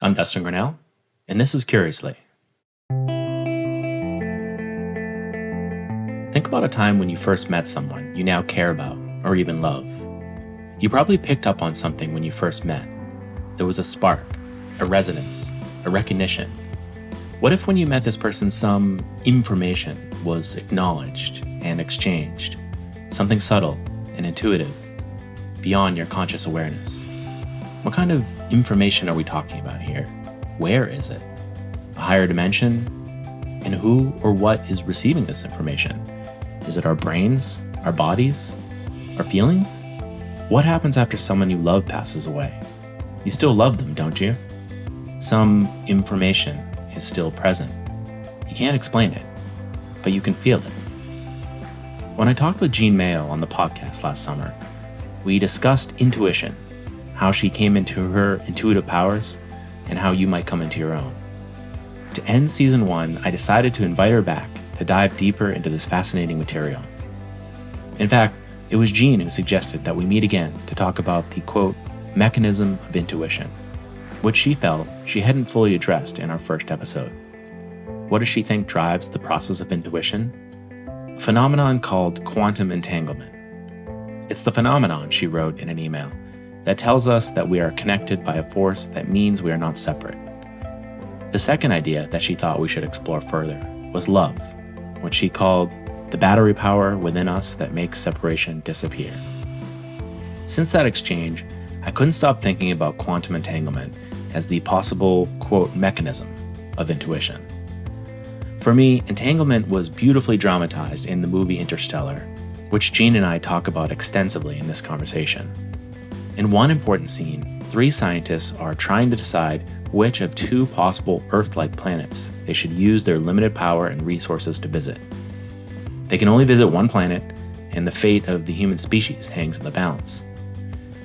I'm Dustin Grinnell, and this is Curiously. Think about a time when you first met someone you now care about or even love. You probably picked up on something when you first met. There was a spark, a resonance, a recognition. What if when you met this person some information was acknowledged and exchanged? Something subtle and intuitive, beyond your conscious awareness. What kind of information are we talking about here? Where is it? A higher dimension? And who or what is receiving this information? Is it our brains, our bodies, our feelings? What happens after someone you love passes away? You still love them, don't you? Some information is still present. You can't explain it, but you can feel it. When I talked with Jeanne Mayell on the podcast last summer, we discussed intuition, how she came into her intuitive powers, and how you might come into your own. To end season 1, I decided to invite her back to dive deeper into this fascinating material. In fact, it was Jeanne who suggested that we meet again to talk about the, quote, mechanism of intuition, which she felt she hadn't fully addressed in our first episode. What does she think drives the process of intuition? A phenomenon called quantum entanglement. It's the phenomenon, she wrote in an email, that tells us that we are connected by a force that means we are not separate. The second idea that she thought we should explore further was love, which she called the battery power within us that makes separation disappear. Since that exchange, I couldn't stop thinking about quantum entanglement as the possible, quote, mechanism of intuition. For me, entanglement was beautifully dramatized in the movie Interstellar, which Jeanne and I talk about extensively in this conversation. In one important scene, 3 scientists are trying to decide which of 2 possible Earth-like planets they should use their limited power and resources to visit. They can only visit one planet, and the fate of the human species hangs in the balance.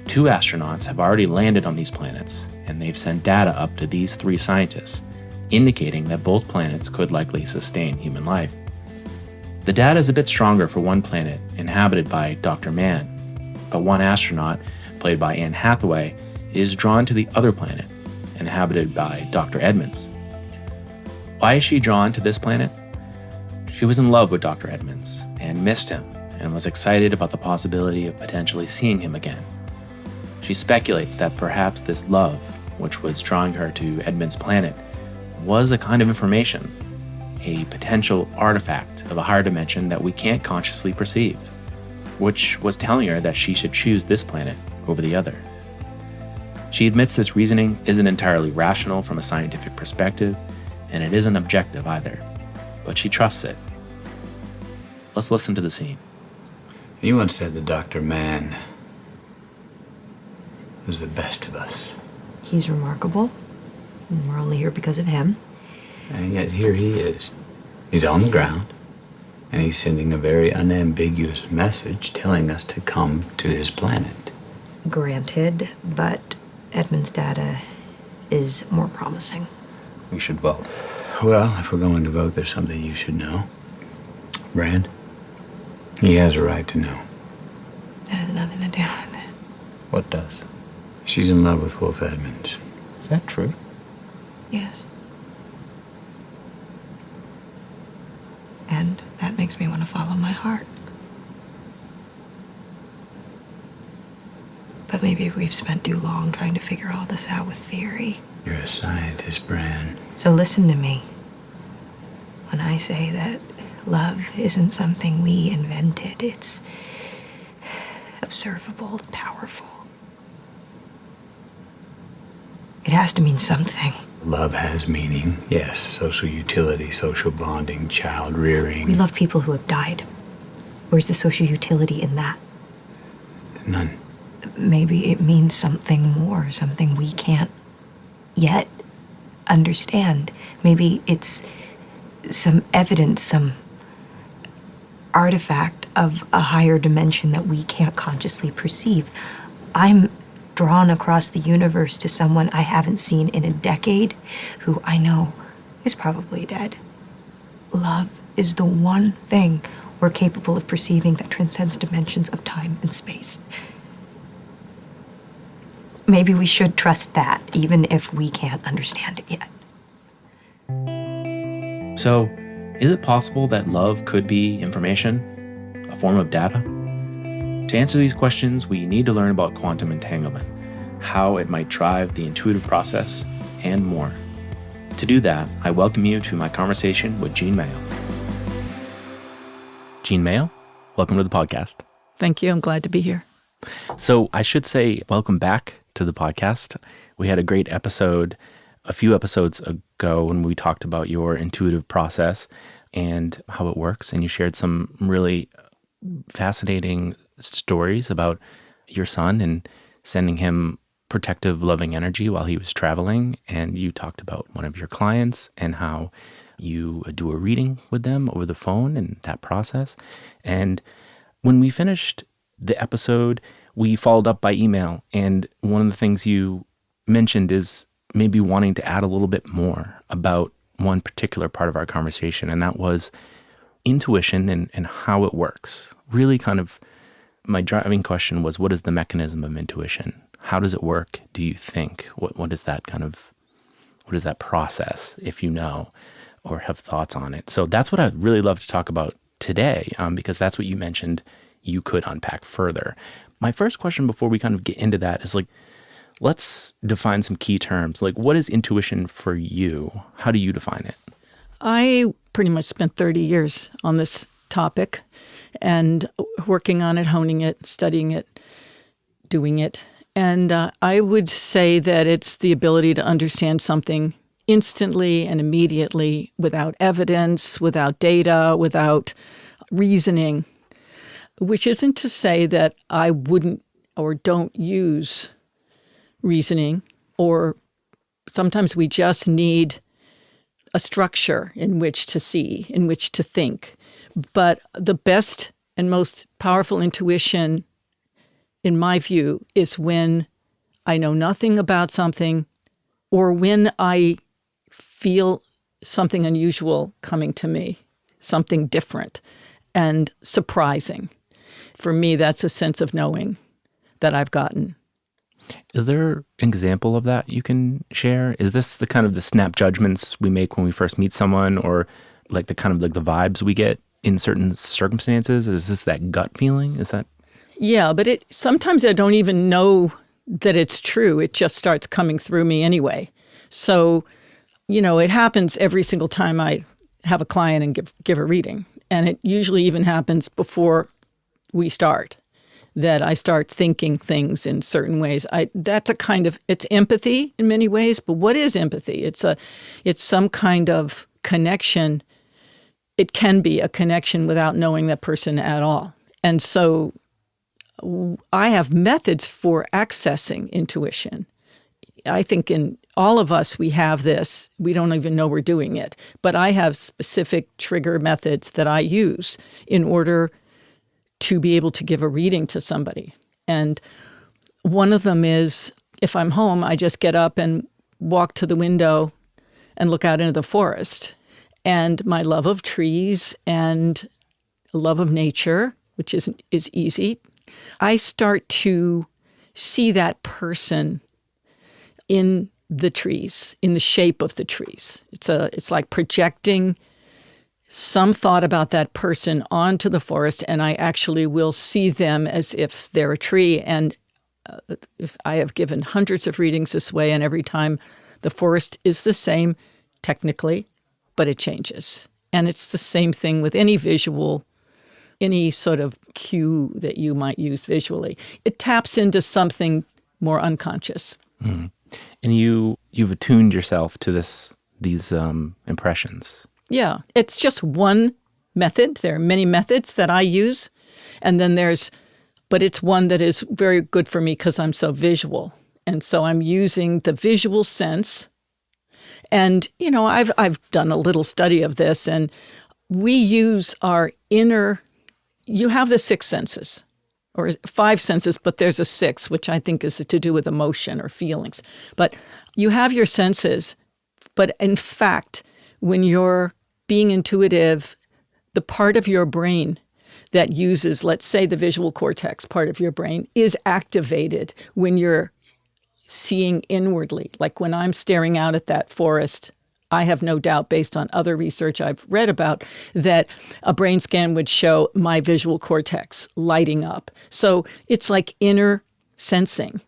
2 astronauts have already landed on these planets, and they've sent data up to these 3 scientists, indicating that both planets could likely sustain human life. The data is a bit stronger for one planet inhabited by Dr. Mann, but one astronaut, played by Anne Hathaway, is drawn to the other planet, inhabited by Dr. Edmonds. Why is she drawn to this planet? She was in love with Dr. Edmonds and missed him and was excited about the possibility of potentially seeing him again. She speculates that perhaps this love, which was drawing her to Edmonds' planet, was a kind of information, a potential artifact of a higher dimension that we can't consciously perceive, which was telling her that she should choose this planet over the other. She admits this reasoning isn't entirely rational from a scientific perspective, and it isn't objective either, but she trusts it. Let's listen to the scene. You once said that Dr. Mann was the best of us. He's remarkable, and we're only here because of him. And yet here he is. He's on the ground, and he's sending a very unambiguous message telling us to come to his planet. Granted, but Edmund's data is more promising. We should vote. Well, if we're going to vote, there's something you should know. Brand, he has a right to know. That has nothing to do with it. What does? She's in love with Wolf Edmonds. Is that true? Yes. And that makes me want to follow my heart. But maybe we've spent too long trying to figure all this out with theory. You're a scientist, Brand. So listen to me. When I say that love isn't something we invented, it's observable, powerful. It has to mean something. Love has meaning, yes. Social utility, social bonding, child rearing. We love people who have died. Where's the social utility in that? None. Maybe it means something more, something we can't yet understand. Maybe it's some evidence, some artifact of a higher dimension that we can't consciously perceive. I'm drawn across the universe to someone I haven't seen in a decade, who I know is probably dead. Love is the one thing we're capable of perceiving that transcends dimensions of time and space. maybe we should trust that, even if we can't understand it yet. So, is it possible that love could be information, a form of data? To answer these questions, we need to learn about quantum entanglement, how it might drive the intuitive process, and more. To do that, I welcome you to my conversation with Jeanne Mayell. Jeanne Mayell, welcome to the podcast. Thank you. I'm glad to be here. So I should say welcome back to the podcast. We had a great episode a few episodes ago when we talked about your intuitive process and how it works, and you shared some really fascinating stories about your son and sending him protective, loving energy while he was traveling. And you talked about one of your clients and how you do a reading with them over the phone and that process. And when we finished the episode, we followed up by email. And one of the things you mentioned is maybe wanting to add a little bit more about one particular part of our conversation. And that was intuition and how it works. Really kind of my driving question was, what is the mechanism of intuition? How does it work, do you think? What is that process, if you know, or have thoughts on it? So that's what I'd really love to talk about today, because that's what you mentioned you could unpack further. My first question before we kind of get into that is let's define some key terms. What is intuition for you? How do you define it? I pretty much spent 30 years on this topic and working on it, honing it, studying it, doing it. And I would say that it's the ability to understand something instantly and immediately without evidence, without data, without reasoning, which isn't to say that I wouldn't or don't use reasoning, or sometimes we just need a structure in which to see, in which to think. But the best and most powerful intuition, in my view, is when I know nothing about something or when I feel something unusual coming to me, something different and surprising. For me, that's a sense of knowing that I've gotten. Is there an example of that you can share? Is this the kind of the snap judgments we make when we first meet someone, or the vibes we get in certain circumstances? Is this that gut feeling? Is that? Yeah, but sometimes I don't even know that it's true. It just starts coming through me anyway. So, it happens every single time I have a client and give a reading. And it usually even happens before we start, that I start thinking things in certain ways. It's empathy in many ways, but what is empathy? It's some kind of connection. It can be a connection without knowing that person at all. And so I have methods for accessing intuition. I think in all of us, we have this. We don't even know we're doing it. But I have specific trigger methods that I use in order to be able to give a reading to somebody. And one of them is, if I'm home, I just get up and walk to the window and look out into the forest. And my love of trees and love of nature, which is easy, I start to see that person in the trees, in the shape of the trees. It's like projecting some thought about that person onto the forest, and I actually will see them as if they're a tree. And if I have given hundreds of readings this way, and every time the forest is the same technically, but it changes. And it's the same thing with any visual, any sort of cue that you might use visually. It taps into something more unconscious. Mm. And you've attuned yourself to these impressions. Yeah, it's just one method. There are many methods that I use, and then but it's one that is very good for me because I'm so visual. And so I'm using the visual sense. And, I've done a little study of this, and we use our you have the 6 senses, or 5 senses, but there's a 6, which I think is to do with emotion or feelings. But you have your senses, but in fact, when you're being intuitive, the part of your brain that uses, let's say, the visual cortex part of your brain is activated when you're seeing inwardly. Like when I'm staring out at that forest, I have no doubt, based on other research I've read about, that a brain scan would show my visual cortex lighting up. So it's like inner sensing.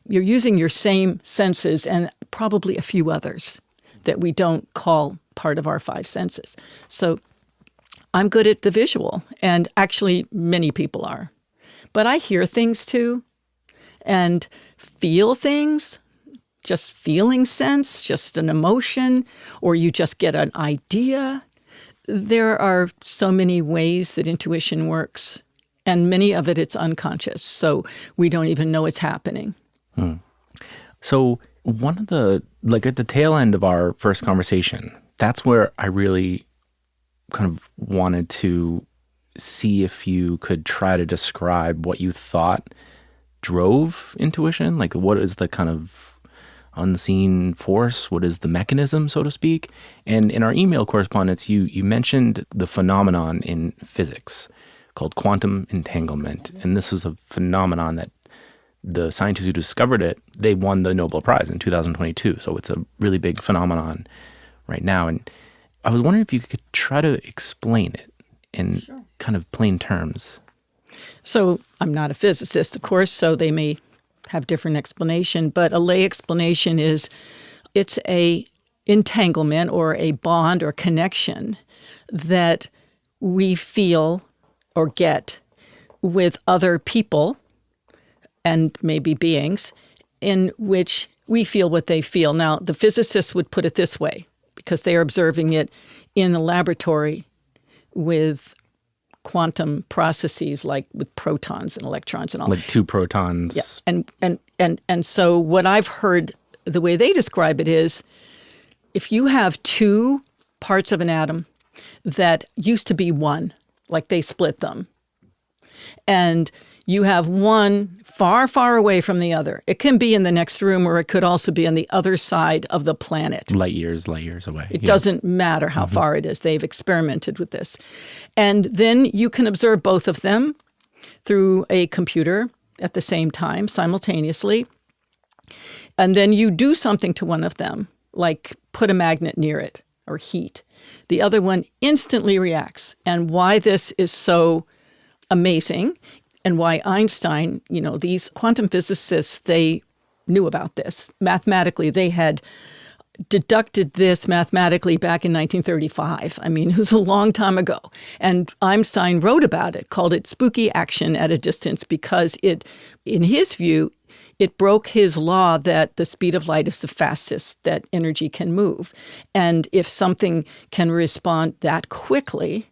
You're using your same senses and probably a few others that we don't call part of our five senses. So I'm good at the visual, and actually many people are. But I hear things too and feel things, just feeling sense, just an emotion, or you just get an idea. There are so many ways that intuition works, and many of it's unconscious, so we don't even know it's happening. So one of the, like at the tail end of our first conversation, that's where I really kind of wanted to see if you could try to describe what you thought drove intuition. Like, what is the kind of unseen force? What is the mechanism, so to speak? And in our email correspondence, you mentioned the phenomenon in physics called quantum entanglement. And this was a phenomenon that the scientists who discovered it, they won the Nobel Prize in 2022. So it's a really big phenomenon right now. And I was wondering if you could try to explain it in kind of plain terms. So I'm not a physicist, of course, so they may have different explanation, but a lay explanation is it's a entanglement or a bond or connection that we feel or get with other people and maybe beings in which we feel what they feel. Now, the physicists would put it this way because they are observing it in the laboratory with quantum processes, like with protons and electrons and all. Like two protons. Yeah. And so what I've heard, the way they describe it is, if you have two parts of an atom that used to be one, like they split them, and you have one far, far away from the other. It can be in the next room, or it could also be on the other side of the planet. Light years away. It doesn't matter how far it is. They've experimented with this. And then you can observe both of them through a computer at the same time, simultaneously. And then you do something to one of them, like put a magnet near it or heat. The other one instantly reacts. And why this is so amazing, and why Einstein, these quantum physicists, they knew about this. Mathematically, they had deducted this mathematically back in 1935. I mean, it was a long time ago. And Einstein wrote about it, called it spooky action at a distance, because it, in his view, it broke his law that the speed of light is the fastest that energy can move. And if something can respond that quickly,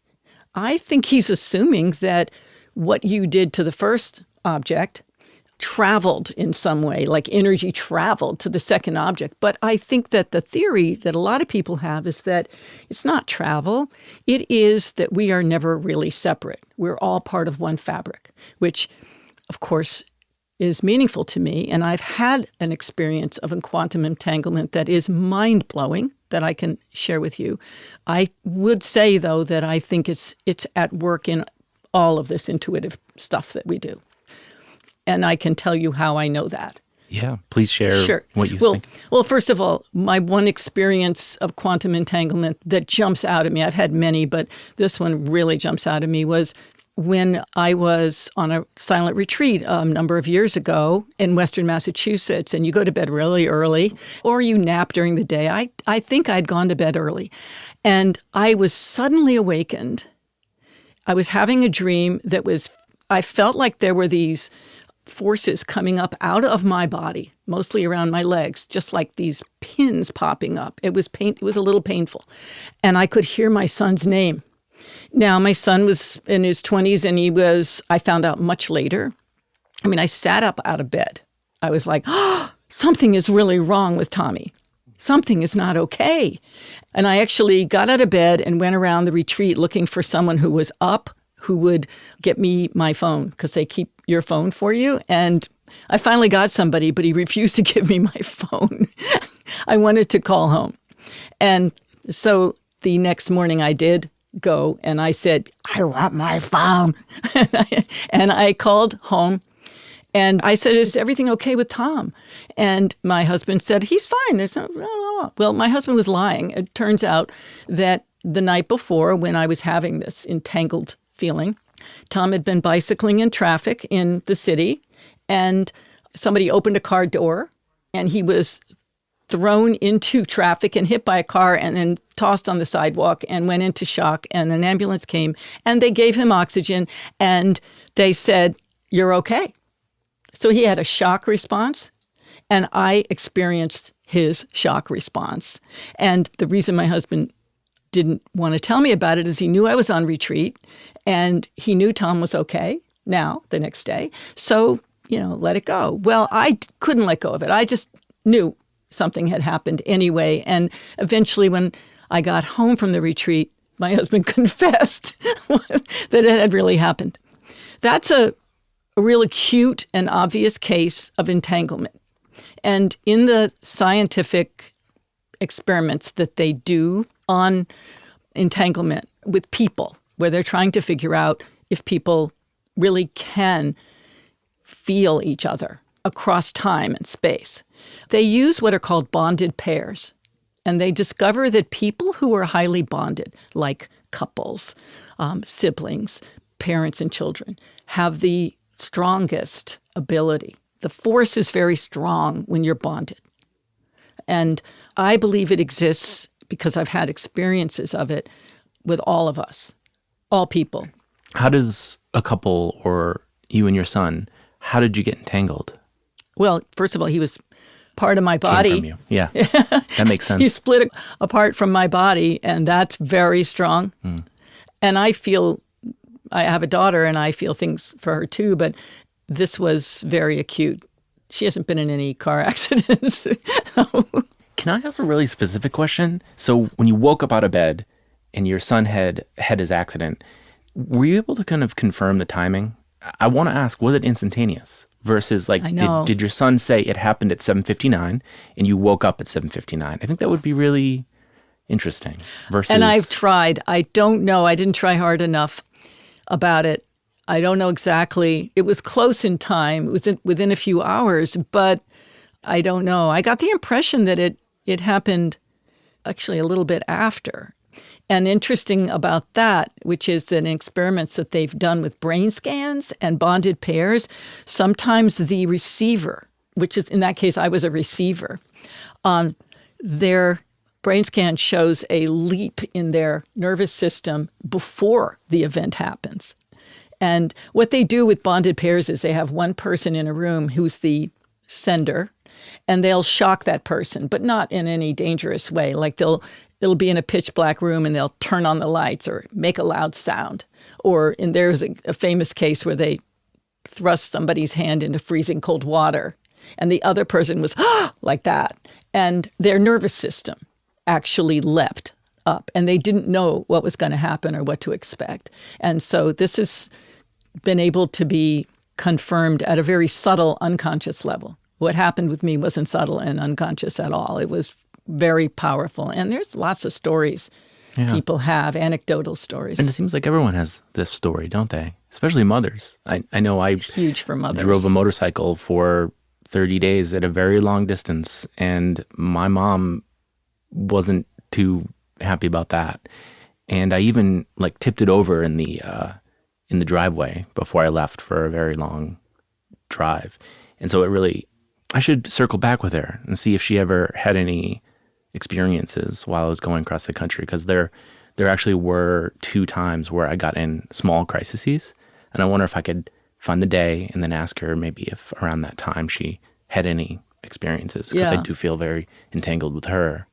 I think he's assuming that what you did to the first object traveled in some way, like energy traveled to the second object. But I think that the theory that a lot of people have is that it's not travel. It is that we are never really separate. We're all part of one fabric, which, of course, is meaningful to me. And I've had an experience of a quantum entanglement that is mind-blowing that I can share with you. I would say, though, that I think it's at work in all of this intuitive stuff that we do. And I can tell you how I know that. Yeah, please share what you think. Well, first of all, my one experience of quantum entanglement that jumps out at me, I've had many, but this one really jumps out at me, was when I was on a silent retreat a number of years ago in Western Massachusetts, and you go to bed really early, or you nap during the day. I think I'd gone to bed early. And I was suddenly awakened. I was having a dream that I felt like there were these forces coming up out of my body, mostly around my legs, just like these pins popping up. It was a little painful. And I could hear my son's name. Now, my son was in his 20s, and I found out much later. I mean, I sat up out of bed. I was like, something is really wrong with Tommy. Something is not okay. And I actually got out of bed and went around the retreat looking for someone who was up, who would get me my phone, because they keep your phone for you. And I finally got somebody, but he refused to give me my phone. I wanted to call home. And so the next morning I did go, and I said, I want my phone. And I called home. And I said, is everything okay with Tom? And my husband said, he's fine. There's no. Well, my husband was lying. It turns out that the night before, when I was having this entangled feeling, Tom had been bicycling in traffic in the city, and somebody opened a car door, and he was thrown into traffic and hit by a car and then tossed on the sidewalk and went into shock, and an ambulance came, and they gave him oxygen, and they said, you're okay. So he had a shock response, and I experienced his shock response. And the reason my husband didn't want to tell me about it is he knew I was on retreat, and he knew Tom was okay now, the next day. So, let it go. Well, I couldn't let go of it. I just knew something had happened anyway. And eventually when I got home from the retreat, my husband confessed that it had really happened. That's a real acute and obvious case of entanglement. And in the scientific experiments that they do on entanglement with people, where they're trying to figure out if people really can feel each other across time and space, they use what are called bonded pairs. And they discover that people who are highly bonded, like couples, siblings, parents and children, have the strongest ability. The force is very strong when you're bonded. And I believe it exists because I've had experiences of it with all of us, all people. How does a couple, or you and your son, how did you get entangled? Well, first of all, he was part of my body. Came from you. Yeah, that makes sense. He split apart from my body, and that's very strong. And I have a daughter, and I feel things for her too, but this was very acute. She hasn't been in any car accidents. Can I ask a really specific question? So when you woke up out of bed and your son had his accident, were you able to kind of confirm the timing? I want to ask, was it instantaneous? Versus did your son say it happened at 7:59 and you woke up at 7:59? I think that would be really interesting. Versus, and I've tried. I don't know. I didn't try hard enough about it. I don't know exactly. It was close in time. It was within a few hours, but I don't know. I got the impression that it happened actually a little bit after. And interesting about that, which is in experiments that they've done with brain scans and bonded pairs, sometimes the receiver, which is in that case, I was a receiver, their brain scan shows a leap in their nervous system before the event happens. And what they do with bonded pairs is they have one person in a room who's the sender, and they'll shock that person, but not in any dangerous way. Like it'll be in a pitch black room and they'll turn on the lights or make a loud sound. And there's a famous case where they thrust somebody's hand into freezing cold water and the other person was like that. And their nervous system actually leapt up and they didn't know what was going to happen or what to expect. And so this has been able to be confirmed at a very subtle, unconscious level. What happened with me wasn't subtle and unconscious at all. It was very powerful. And there's lots of stories people have, anecdotal stories. And it seems like everyone has this story, don't they? Especially mothers. I know It's huge for mothers. Drove a motorcycle for 30 days at a very long distance, and my mom wasn't too happy about that. And I even tipped it over in the driveway before I left for a very long drive. And so I should circle back with her and see if she ever had any experiences while I was going across the country, because there actually were 2 times where I got in small crises, and I wonder if I could find the day and then ask her maybe if around that time she had any experiences, because I do feel very entangled with her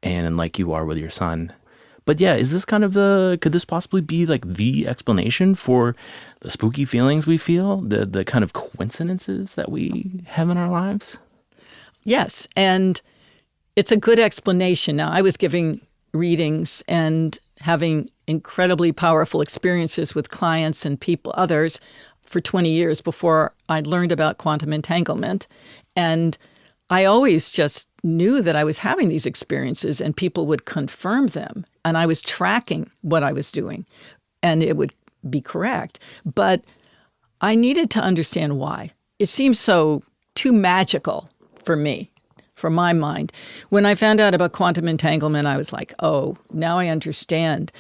and like you are with your son. But yeah, is this kind of could this possibly be the explanation for the spooky feelings we feel, the kind of coincidences that we have in our lives? Yes, and it's a good explanation. Now, I was giving readings and having incredibly powerful experiences with clients and others for 20 years before I learned about quantum entanglement. And I always just knew that I was having these experiences and people would confirm them. And I was tracking what I was doing and it would be correct. But I needed to understand why. it seems so too magical for me, for my mind. When I found out about quantum entanglement, I was like, oh, now I understand.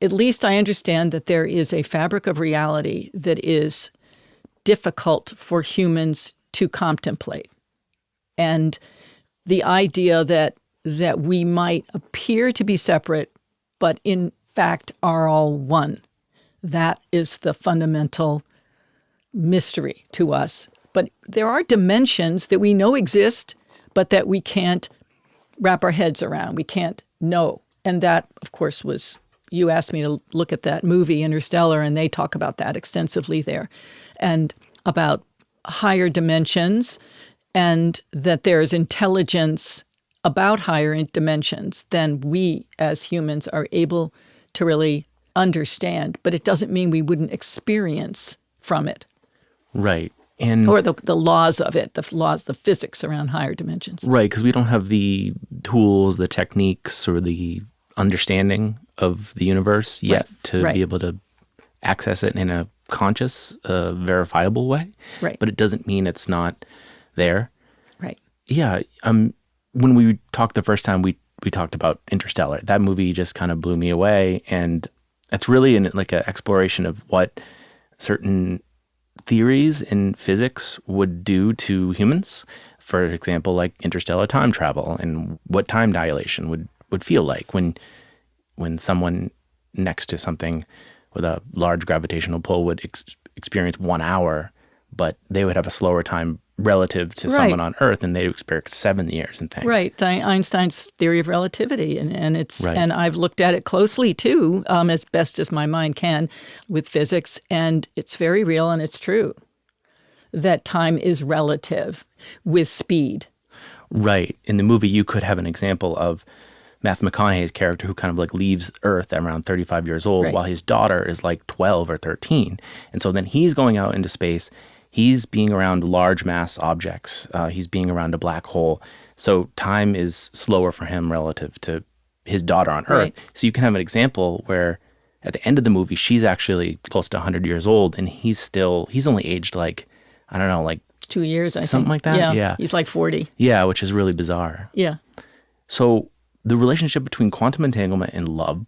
At least I understand that there is a fabric of reality that is difficult for humans to contemplate. And the idea that we might appear to be separate, but in fact are all one, that is the fundamental mystery to us. But there are dimensions that we know exist, but that we can't wrap our heads around. We can't know. And that, of course, was, you asked me to look at that movie, Interstellar, and they talk about that extensively there, and about higher dimensions, and that there's intelligence about higher dimensions than we as humans are able to really understand. But it doesn't mean we wouldn't experience from it. Right. And or the laws of it, the laws, the physics around higher dimensions. Right, because we don't have the tools, the techniques, or the understanding of the universe yet to be able to access it in a conscious, verifiable way. Right. But it doesn't mean it's not there. Right. Yeah. When we talked the first time, we talked about Interstellar. That movie just kind of blew me away, and it's really like an exploration of what certain theories in physics would do to humans. For example, like interstellar time travel, and what time dilation would feel like when someone next to something with a large gravitational pull would experience 1 hour, but they would have a slower time relative to someone on Earth, and they'd experience 7 years and things. Right. Einstein's theory of relativity, and it's and I've looked at it closely too, as best as my mind can with physics, and it's very real and it's true that time is relative with speed. Right. In the movie, you could have an example of Matthew McConaughey's character who kind of like leaves Earth at around 35 years old while his daughter is like 12 or 13. And so then he's going out into space. He's being around large mass objects. He's being around a black hole. So time is slower for him relative to his daughter on Earth. Right. So you can have an example where at the end of the movie, she's actually close to 100 years old, and he's only aged like, I don't know, like 2 years, I think. Something like that? Yeah. He's like 40. Yeah, which is really bizarre. Yeah. So the relationship between quantum entanglement and love,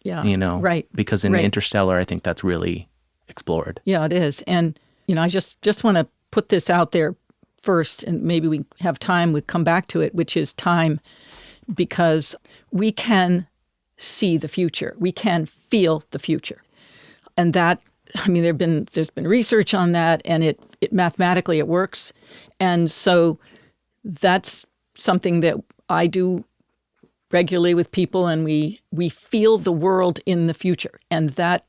right. Because in Interstellar, I think that's really explored. Yeah, it is. And, I just want to put this out there first, and maybe we have time, we come back to it, which is time, because we can see the future. We can feel the future. And that, there's been research on that, and it mathematically it works. And so that's something that I do regularly with people, and we feel the world in the future. And that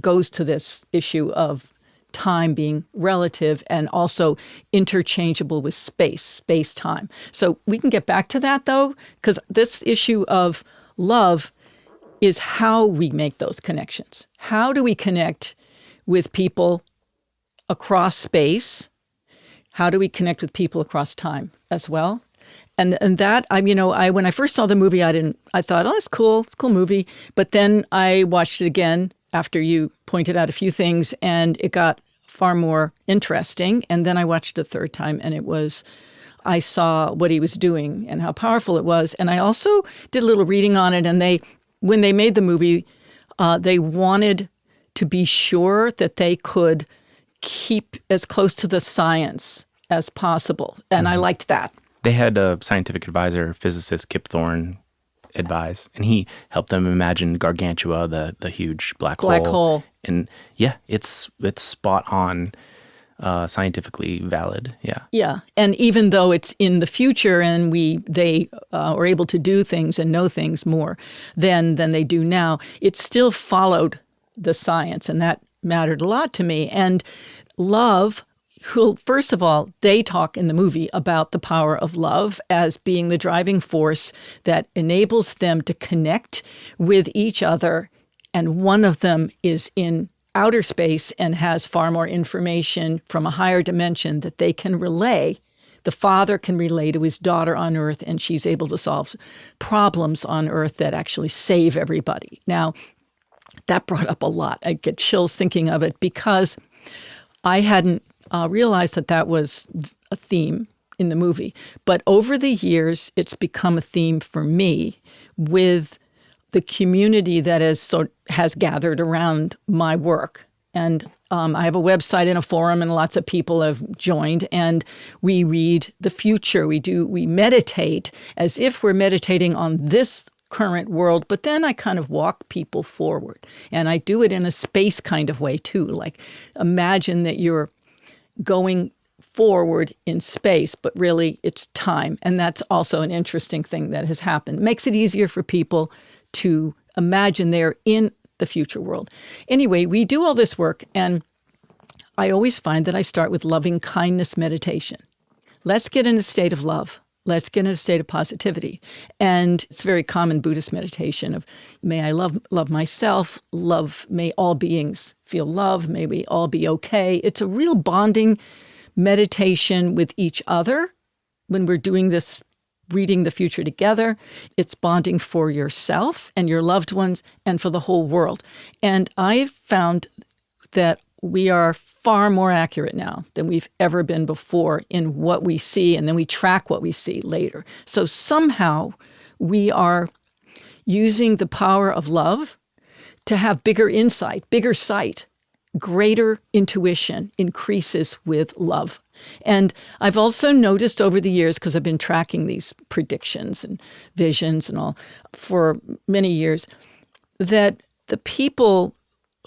goes to this issue of time being relative and also interchangeable with space-time. So we can get back to that, though, because this issue of love is how we make those connections. How do we connect with people across space? How do we connect with people across time as well? And that, when I first saw the movie, I thought, oh, it's cool. It's a cool movie. But then I watched it again after you pointed out a few things, and it got far more interesting. And then I watched it a third time, and I saw what he was doing and how powerful it was. And I also did a little reading on it. And when they made the movie, they wanted to be sure that they could keep as close to the science as possible. And I liked that. They had a scientific advisor, physicist Kip Thorne, advise, and he helped them imagine Gargantua, the huge black hole. And yeah, it's spot on, scientifically valid. Yeah. Yeah, and even though it's in the future, and they are able to do things and know things more than they do now, it still followed the science, and that mattered a lot to me. And love. First of all, they talk in the movie about the power of love as being the driving force that enables them to connect with each other. And one of them is in outer space and has far more information from a higher dimension that they can relay. The father can relay to his daughter on Earth, and she's able to solve problems on Earth that actually save everybody. Now, that brought up a lot. I get chills thinking of it because I hadn't realize that that was a theme in the movie. But over the years, it's become a theme for me with the community that has gathered around my work. And I have a website and a forum, and lots of people have joined. And we read the future. We meditate as if we're meditating on this current world, but then I kind of walk people forward. And I do it in a space kind of way too. Like, imagine that you're going forward in space, but really it's time. And that's also an interesting thing that has happened. It makes it easier for people to imagine they're in the future world. Anyway, we do all this work, and I always find that I start with loving kindness meditation. Let's get in a state of love. Let's get in a state of positivity. And it's very common Buddhist meditation of, may I love myself, may all beings feel love, may we all be okay. It's a real bonding meditation with each other when we're doing this, reading the future together. It's bonding for yourself and your loved ones and for the whole world. And I've found that we are far more accurate now than we've ever been before in what we see, and then we track what we see later. So somehow we are using the power of love to have bigger insight, bigger sight, greater intuition increases with love. And I've also noticed over the years, because I've been tracking these predictions and visions and all for many years, that the people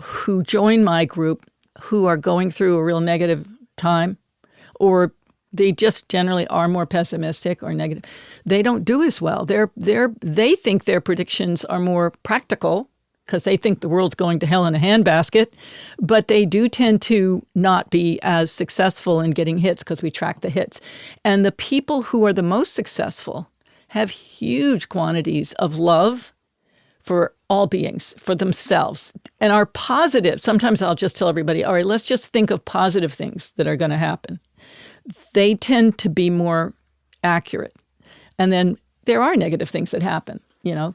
who join my group who are going through a real negative time, or they just generally are more pessimistic or negative, they don't do as well. They think their predictions are more practical because they think the world's going to hell in a handbasket, but they do tend to not be as successful in getting hits because we track the hits. And the people who are the most successful have huge quantities of love for all beings, for themselves, and are positive. Sometimes I'll just tell everybody, all right, let's just think of positive things that are going to happen. They tend to be more accurate. And then there are negative things that happen,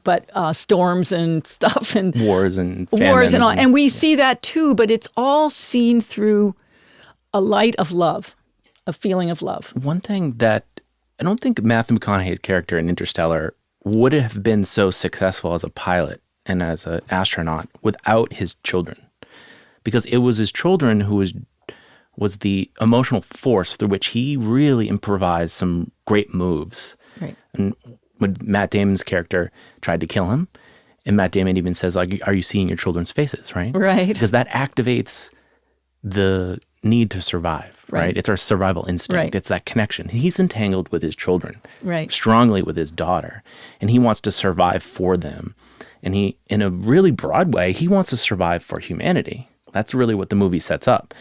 but storms and stuff and wars and all. And we see that too, but it's all seen through a light of love, a feeling of love. One thing that I don't think Matthew McConaughey's character in Interstellar would have been so successful as a pilot and as an astronaut without his children, because it was his children who was the emotional force through which he really improvised some great moves. Right. And when Matt Damon's character tried to kill him, and Matt Damon even says, like, are you seeing your children's faces, right? Right. Because that activates the need to survive, right? It's our survival instinct. Right. It's that connection. He's entangled with his children, right, strongly with his daughter, and he wants to survive for them. And he, in a really broad way, he wants to survive for humanity. That's really what the movie sets up.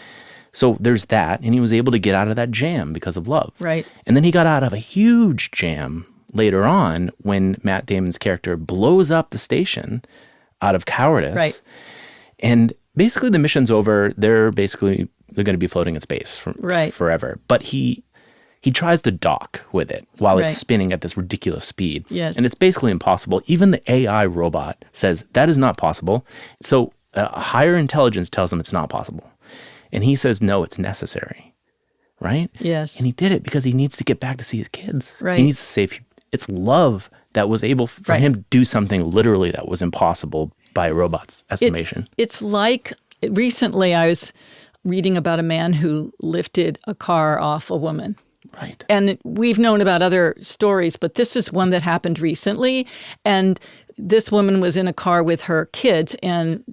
So there's that, and he was able to get out of that jam because of love. Right. And then he got out of a huge jam later on when Matt Damon's character blows up the station out of cowardice. Right. And basically the mission's over. They're going to be floating in space forever. But he tries to dock with it while it's spinning at this ridiculous speed. Yes. And it's basically impossible. Even the AI robot says that is not possible. So a higher intelligence tells him it's not possible. And he says, no, it's necessary. Right? Yes. And he did it because he needs to get back to see his kids. Right. He needs to save. It's love that was able for him to do something literally that was impossible by a robot's estimation. It's like, recently I was reading about a man who lifted a car off a woman. Right. And we've known about other stories, but this is one that happened recently. And this woman was in a car with her kids, and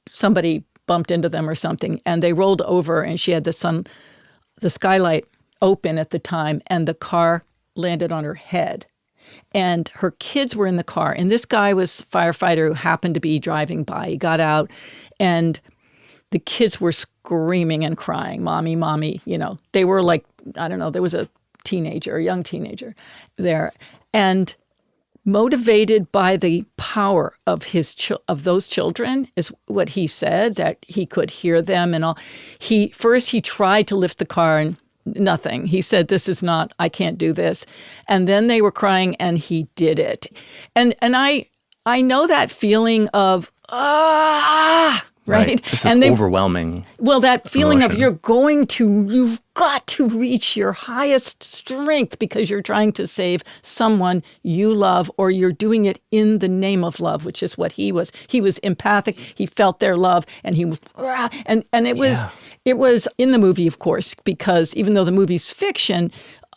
somebody bumped into them or something, and they rolled over, and she had the skylight open at the time, and the car landed on her head. And her kids were in the car, and this guy was a firefighter who happened to be driving by. He got out, and the kids were screaming and crying, "Mommy, Mommy." They were like, I don't know, there was a young teenager there. And motivated by the power of those children is what he said, that he could hear them and all. He tried to lift the car and nothing. He said, I can't do this. And then they were crying and he did it. And I know that feeling of, right? This is overwhelming. Well, that feeling emotion. of you've got to reach your highest strength because you're trying to save someone you love, or you're doing it in the name of love, which is what he was. He was empathic. He felt their love, and he was, and it was in the movie, of course, because even though the movie's fiction,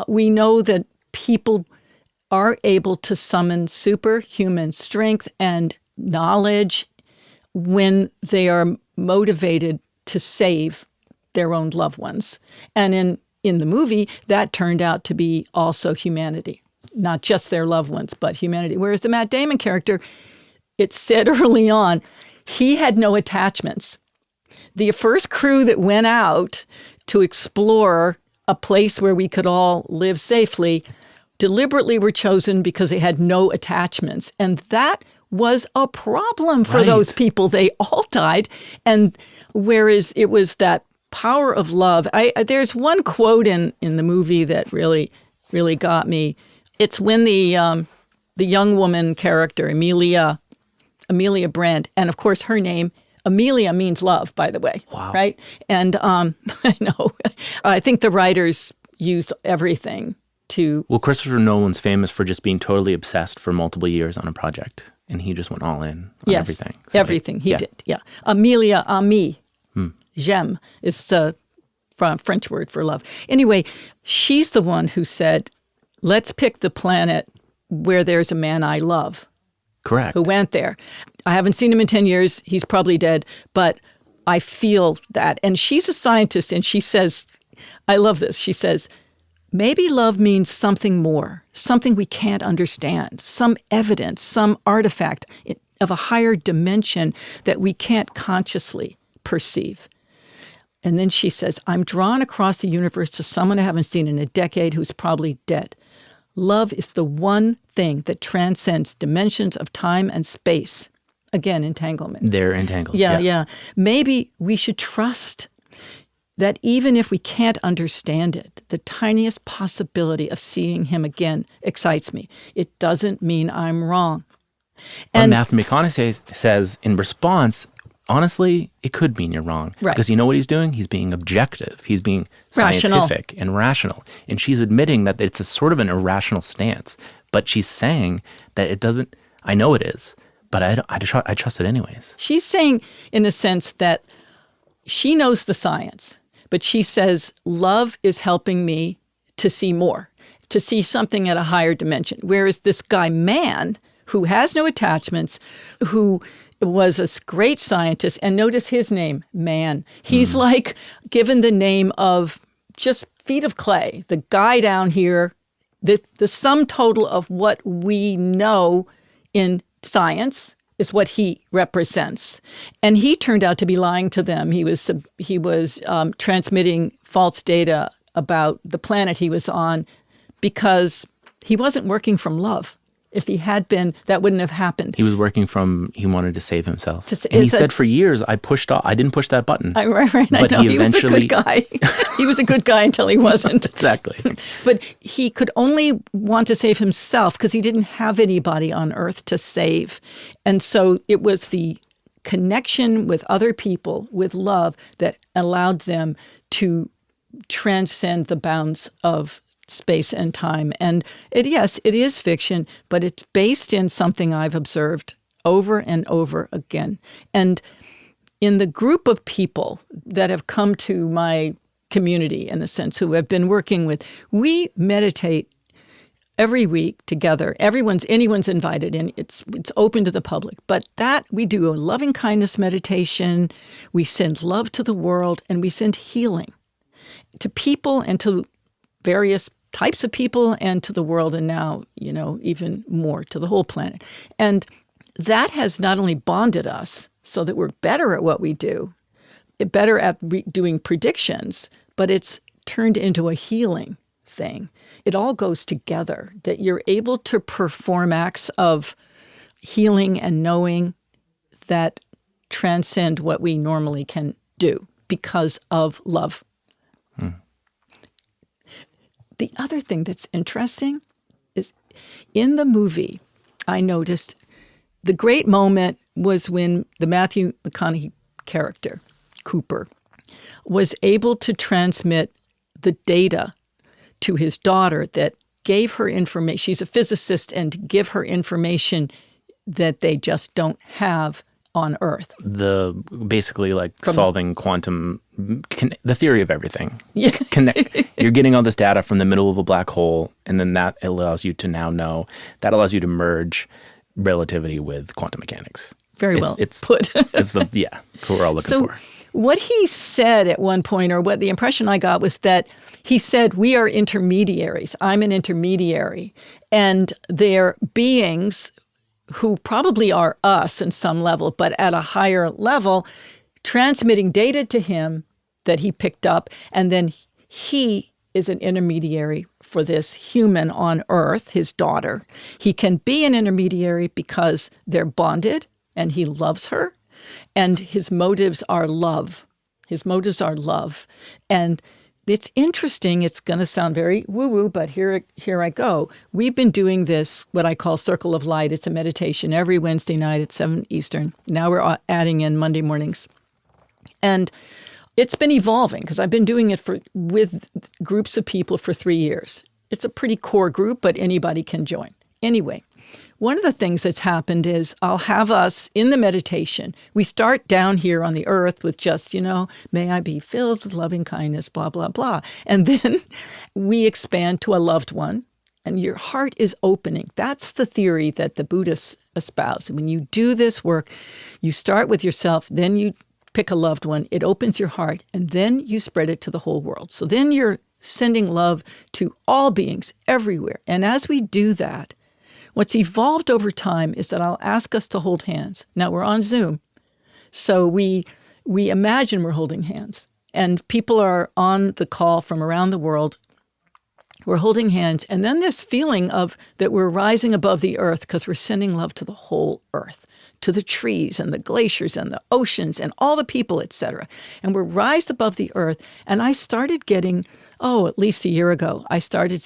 we know that people are able to summon superhuman strength and knowledge when they are motivated to save their own loved ones. And in the movie, that turned out to be also humanity, not just their loved ones, but humanity. Whereas the Matt Damon character, it said early on, he had no attachments. The first crew that went out to explore a place where we could all live safely deliberately were chosen because they had no attachments. And that was a problem for those people. They all died. And whereas it was that power of love, there's one quote in the movie that really, really got me. It's when the young woman character, Amelia Brand, and of course her name, Amelia, means love, by the way. Wow. Right? And I know, I think the writers used everything to... Well, Christopher Nolan's famous for just being totally obsessed for multiple years on a project. And he just went all in on everything. So Everything he did, yeah. Amelia, ami, j'aime, is the French word for love. Anyway, she's the one who said, let's pick the planet where there's a man I love. Correct. Who went there. I haven't seen him in 10 years. He's probably dead, but I feel that. And she's a scientist, and she says, I love this. She says, maybe love means something more, something we can't understand, some evidence, some artifact of a higher dimension that we can't consciously perceive. And then she says, I'm drawn across the universe to someone I haven't seen in a decade who's probably dead. Love is the one thing that transcends dimensions of time and space. Again, entanglement. They're entangled. Yeah. Maybe we should trust that even if we can't understand it, the tiniest possibility of seeing him again excites me. It doesn't mean I'm wrong. And Matthew McConaughey says in response, honestly, it could mean you're wrong. Right. Because you know what he's doing? He's being objective. He's being scientific and rational. And she's admitting that it's a sort of an irrational stance. But she's saying that it doesn't, I know it is, but I trust it anyways. She's saying, in a sense, that she knows the science, but she says, love is helping me to see more, to see something at a higher dimension. Whereas this guy, man, who has no attachments, who was a great scientist, and notice his name, Man. He's like given the name of just feet of clay, the guy down here, the sum total of what we know in science is what he represents. And he turned out to be lying to them. He was transmitting false data about the planet he was on because he wasn't working from love. If he had been, that wouldn't have happened. He was working from, he wanted to save himself. And he said for years, I didn't push that button. Right. But I know. He was a good guy. He was a good guy until he wasn't. Exactly. But he could only want to save himself because he didn't have anybody on Earth to save. And so it was the connection with other people, with love, that allowed them to transcend the bounds of space and time. And it is fiction, but it's based in something I've observed over and over again. And in the group of people that have come to my community, in a sense, who have been working with, we meditate every week together. Anyone's invited in. It's open to the public. But that we do a loving kindness meditation. We send love to the world, and we send healing to people and to various types of people and to the world, and now, even more to the whole planet. And that has not only bonded us so that we're better at what we do, better at doing predictions, but it's turned into a healing thing. It all goes together, that you're able to perform acts of healing and knowing that transcend what we normally can do because of love. The other thing that's interesting is in the movie, I noticed the great moment was when the Matthew McConaughey character, Cooper, was able to transmit the data to his daughter that gave her information. She's a physicist, and to give her information that they just don't have on Earth. Basically like solving quantum, the theory of everything. Yeah. You're getting all this data from the middle of a black hole, and then that allows you to now know, that allows you to merge relativity with quantum mechanics. Very well put. That's what we're all looking for. What he said at one point, or what the impression I got, was that he said, we are intermediaries. I'm an intermediary. And they're beings who probably are us in some level, but at a higher level, transmitting data to him that he picked up. And then he is an intermediary for this human on Earth, his daughter. He can be an intermediary because they're bonded and he loves her. And his motives are love. His motives are love. And it's interesting. It's going to sound very woo-woo, but here I go. We've been doing this, what I call Circle of Light. It's a meditation every Wednesday night at 7 Eastern. Now we're adding in Monday mornings. And it's been evolving because I've been doing it with groups of people for 3 years. It's a pretty core group, but anybody can join. Anyway, one of the things that's happened is I'll have us in the meditation. We start down here on the earth with just, may I be filled with loving kindness, blah, blah, blah. And then we expand to a loved one, and your heart is opening. That's the theory that the Buddhists espouse. When you do this work, you start with yourself, then you pick a loved one, it opens your heart, and then you spread it to the whole world. So then you're sending love to all beings everywhere. And as we do that, what's evolved over time is that I'll ask us to hold hands. Now, we're on Zoom, so we imagine we're holding hands. And people are on the call from around the world. We're holding hands. And then this feeling of that we're rising above the earth because we're sending love to the whole earth, to the trees and the glaciers and the oceans and all the people, etc. And we're rised above the earth. And I started getting, at least a year ago, I started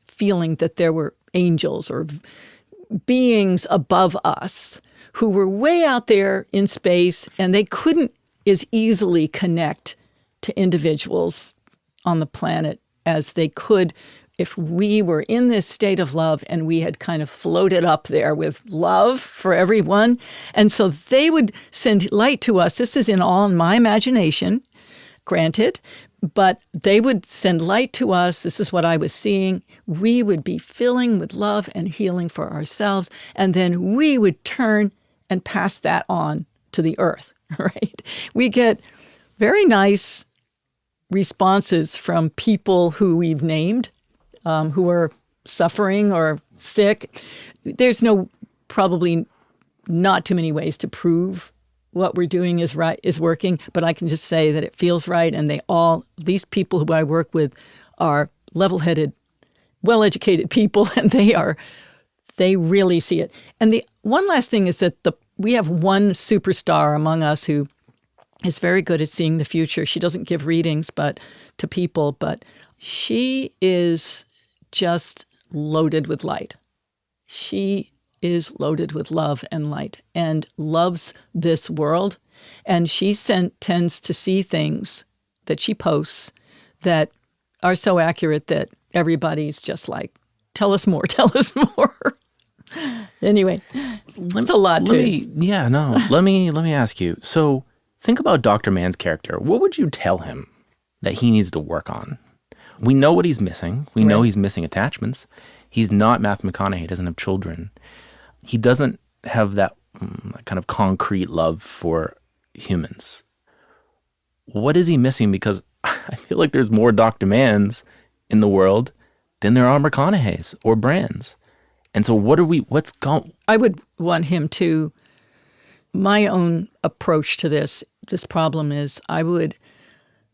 feeling that there were angels or beings above us who were way out there in space, and they couldn't as easily connect to individuals on the planet as they could if we were in this state of love and we had kind of floated up there with love for everyone. And so they would send light to us. This is all in my imagination, granted, but they would send light to us. This is what I was seeing. We would be filling with love and healing for ourselves. And then we would turn and pass that on to the earth, right? We get very nice responses from people who we've named, who are suffering or sick. There's probably not too many ways to prove what we're doing is right, is working, but I can just say that it feels right. And these people who I work with are level-headed, well-educated people, and they really see it. And the one last thing is that we have one superstar among us who is very good at seeing the future. She doesn't give readings to people, but she is just loaded with light. She is loaded with love and light and loves this world. And she tends to see things that she posts that are so accurate that everybody's just like, tell us more, tell us more. Anyway, it's a lot Let me ask you. So think about Dr. Mann's character. What would you tell him that he needs to work on? We know what he's missing. We know he's missing attachments. He's not Matthew McConaughey. He doesn't have children. He doesn't have that kind of concrete love for humans. What is he missing? Because I feel like there's more Dr. Manns in the world than there are McConaugheys or Brands. And so what's gone? I would want him to, my own approach to this problem is I would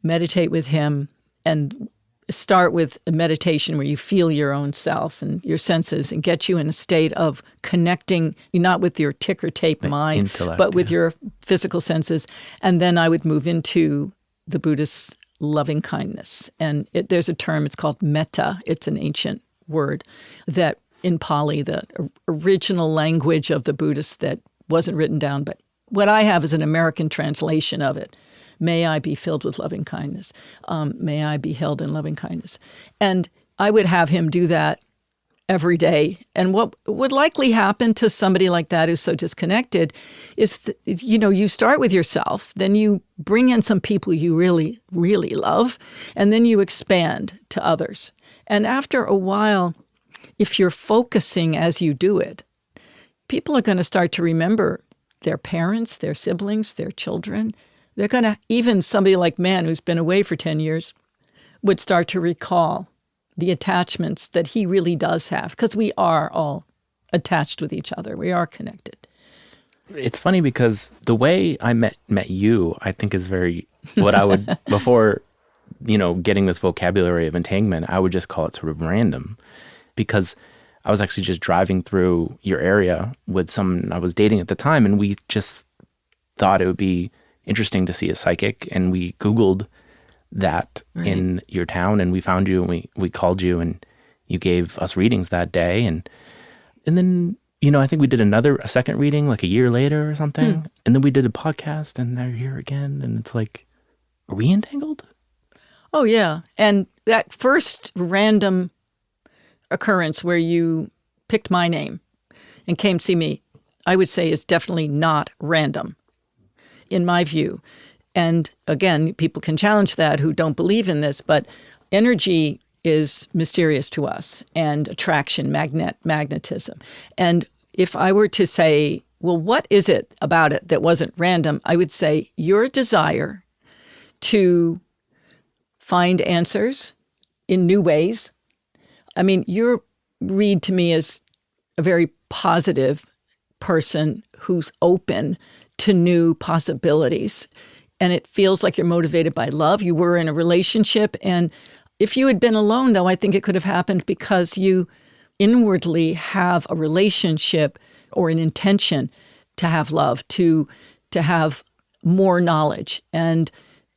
meditate with him and start with a meditation where you feel your own self and your senses and get you in a state of connecting, not with your ticker tape mind, intellect, but with your physical senses. And then I would move into the Buddhist loving kindness. And there's a term, it's called metta. It's an ancient word that in Pali, the original language of the Buddhists that wasn't written down, but what I have is an American translation of it. May I be filled with loving kindness. May I be held in loving kindness. And I would have him do that every day. And what would likely happen to somebody like that who's so disconnected is, you start with yourself, then you bring in some people you really, really love, and then you expand to others. And after a while, if you're focusing as you do it, people are going to start to remember their parents, their siblings, their children. They're going to, even somebody like Man, who's been away for 10 years, would start to recall the attachments that he really does have, because we are all attached with each other. We are connected. It's funny because the way I met you, I think is very, what I would, before, getting this vocabulary of entanglement, I would just call it sort of random, because I was actually just driving through your area with someone I was dating at the time, and we just thought it would be interesting to see a psychic, and we Googled that in your town, and we found you, and we called you, and you gave us readings that day, and then I think we did a second reading like a year later or something, and then we did a podcast, and now you're here again, and it's like, are we entangled? Oh yeah, and that first random occurrence where you picked my name and came see me, I would say is definitely not random, in my view. And again, people can challenge that who don't believe in this, but energy is mysterious to us, and attraction, magnetism. And if I were to say, well, what is it about it that wasn't random? I would say your desire to find answers in new ways. I mean, your read to me is a very positive person who's open to new possibilities. And it feels like you're motivated by love. You were in a relationship. And if you had been alone, though, I think it could have happened because you inwardly have a relationship or an intention to have love, to have more knowledge and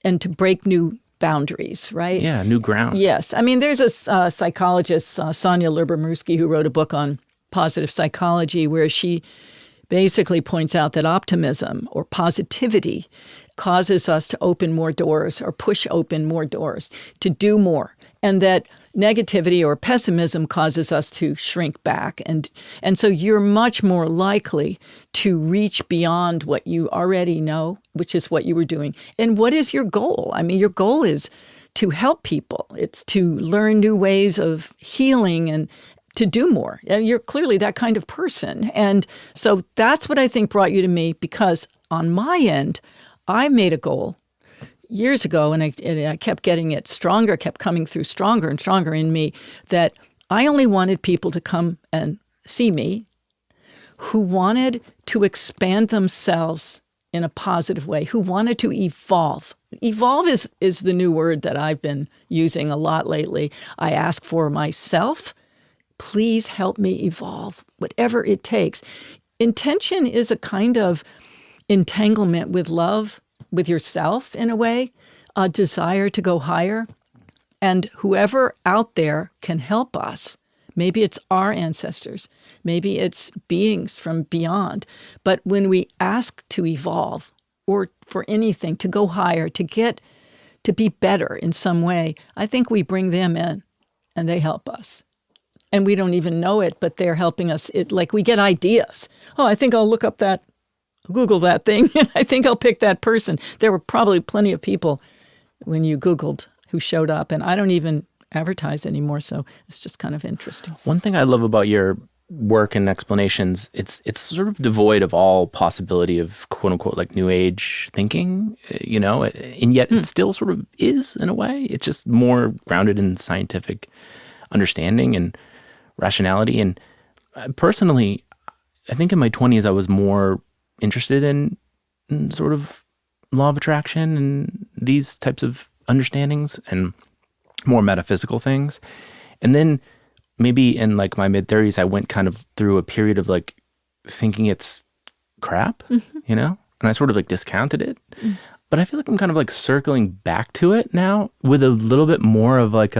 to break new boundaries, right? Yeah, new ground. Yes. I mean, there's a psychologist, Sonia Lyubomirsky, who wrote a book on positive psychology where she basically points out that optimism or positivity causes us to open more doors or push open more doors, to do more, and that negativity or pessimism causes us to shrink back. And so you're much more likely to reach beyond what you already know, which is what you were doing. And what is your goal? I mean, your goal is to help people. It's to learn new ways of healing and to do more. And you're clearly that kind of person. And so that's what I think brought you to me, because on my end, I made a goal years ago, and I kept getting it stronger, kept coming through stronger and stronger in me, that I only wanted people to come and see me who wanted to expand themselves in a positive way, who wanted to evolve. Evolve is the new word that I've been using a lot lately. I ask for myself, please help me evolve, whatever it takes. Intention is a kind of entanglement with love, with yourself in a way, a desire to go higher. And whoever out there can help us, maybe it's our ancestors, maybe it's beings from beyond. But when we ask to evolve or for anything, to go higher, to be better in some way, I think we bring them in and they help us. And we don't even know it, but they're helping us. Like we get ideas. Oh, I think I'll look up that, Google that thing, and I think I'll pick that person. There were probably plenty of people when you Googled who showed up, and I don't even advertise anymore, so it's just kind of interesting. One thing I love about your work and explanations, it's sort of devoid of all possibility of quote unquote like new age thinking, and yet it still sort of is in a way. It's just more grounded in scientific understanding and rationality. And personally, I think in my 20s I was more interested in sort of law of attraction and these types of understandings and more metaphysical things. And then maybe in like my mid-30s, I went kind of through a period of like thinking it's crap, and I sort of like discounted it. But I feel like I'm kind of like circling back to it now with a little bit more of like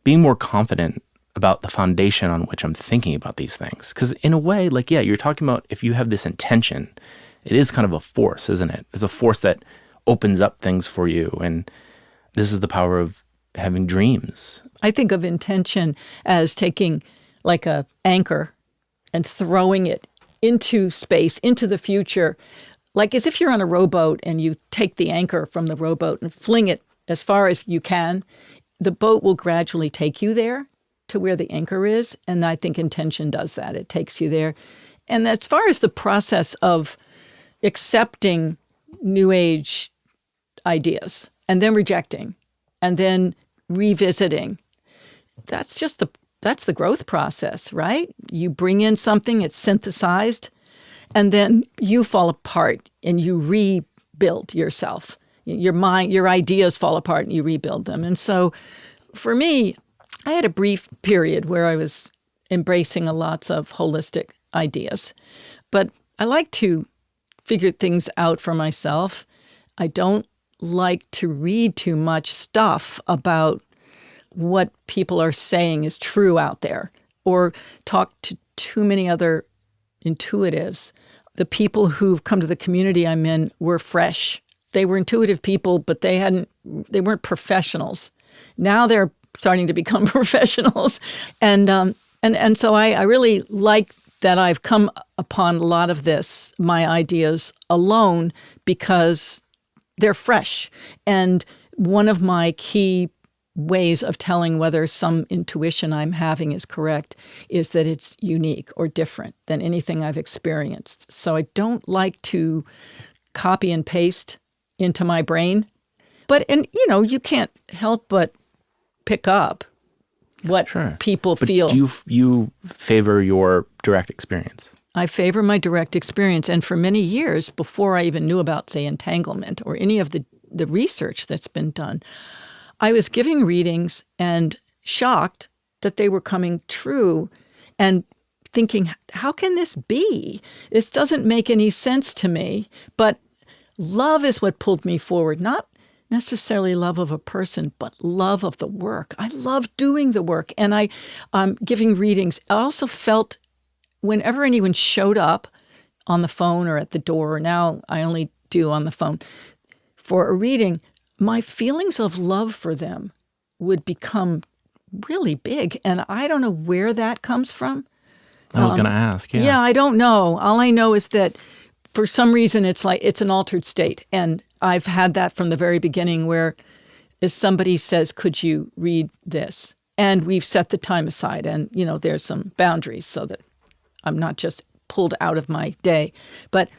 being more confident about the foundation on which I'm thinking about these things. Because in a way, like, yeah, you're talking about if you have this intention it is kind of a force, isn't it? It's a force that opens up things for you. And this is the power of having dreams. I think of intention as taking like a anchor and throwing it into space, into the future, like as if you're on a rowboat and you take the anchor from the rowboat and fling it as far as you can. The boat will gradually take you there to where the anchor is. And I think intention does that. It takes you there. And as far as the process of accepting New Age ideas and then rejecting and then revisiting, that's the growth process, right? You bring in something, it's synthesized, and then you fall apart and you rebuild yourself. Your mind, your ideas fall apart and you rebuild them. And so for me, I had a brief period where I was embracing lots of holistic ideas, but I like to figure things out for myself. I don't like to read too much stuff about what people are saying is true out there or talk to too many other intuitives. The people who've come to the community I'm in were fresh. They were intuitive people, but they weren't professionals. Now they're starting to become professionals. And so I really like that I've come upon a lot of this, my ideas alone, because they're fresh. And one of my key ways of telling whether some intuition I'm having is correct is that it's unique or different than anything I've experienced. So I don't like to copy and paste into my brain. And you can't help but pick up what people feel. Do you favor your direct experience? I favor my direct experience. And for many years, before I even knew about, say, entanglement or any of the research that's been done, I was giving readings and shocked that they were coming true and thinking, how can this be? This doesn't make any sense to me. But love is what pulled me forward, not necessarily love of a person, but love of the work. I love doing the work. And giving readings, I also felt whenever anyone showed up on the phone or at the door, now I only do on the phone, for a reading, my feelings of love for them would become really big. And I don't know where that comes from. I was going to ask, yeah. Yeah, I don't know. All I know is that for some reason it's like it's an altered state. And I've had that from the very beginning where if somebody says, could you read this? And we've set the time aside and, there's some boundaries so that I'm not just pulled out of my day. But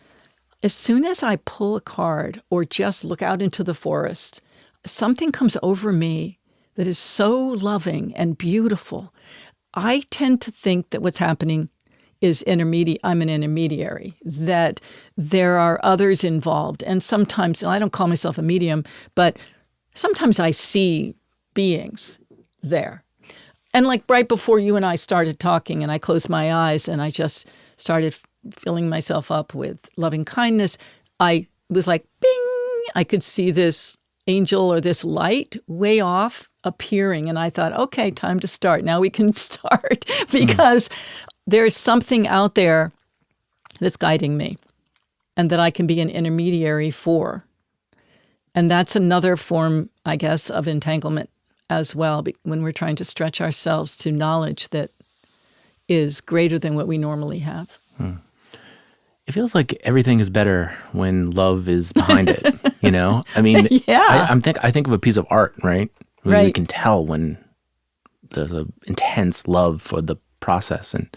as soon as I pull a card or just look out into the forest, something comes over me that is so loving and beautiful. I tend to think that what's happening is I'm an intermediary, that there are others involved. And sometimes, I don't call myself a medium, but sometimes I see beings there. And like right before you and I started talking and I closed my eyes and I just started filling myself up with loving kindness, I was like, bing, I could see this angel or this light way off appearing. And I thought, okay, time to start. Now we can start because there's something out there that's guiding me and that I can be an intermediary for. And that's another form, I guess, of entanglement as well, when we're trying to stretch ourselves to knowledge that is greater than what we normally have. It feels like everything is better when love is behind it, I mean, yeah. I think of a piece of art, right? Right. You can tell when there's an intense love for the process. And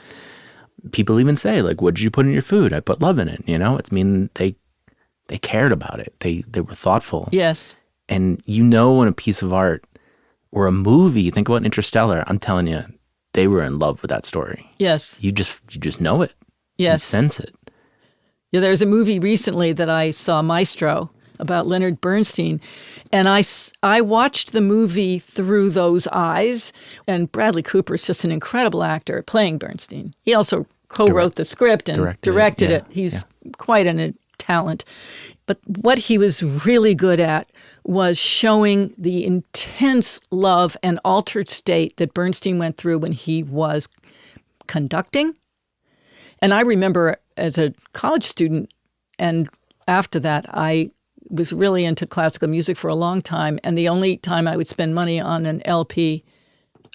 people even say, like, what did you put in your food? I put love in it, It's they cared about it. They were thoughtful. Yes. And when a piece of art or a movie, think about Interstellar, I'm telling you, they were in love with that story. Yes. You just know it. Yes. You sense it. Yeah, there's a movie recently that I saw, Maestro, about Leonard Bernstein. And I watched the movie through those eyes. And Bradley Cooper is just an incredible actor playing Bernstein. He also co-wrote the script and directed it. He's quite a talent. But what he was really good at was showing the intense love and altered state that Bernstein went through when he was conducting. And I remember as a college student And after that, I was really into classical music for a long time. And the only time I would spend money on an LP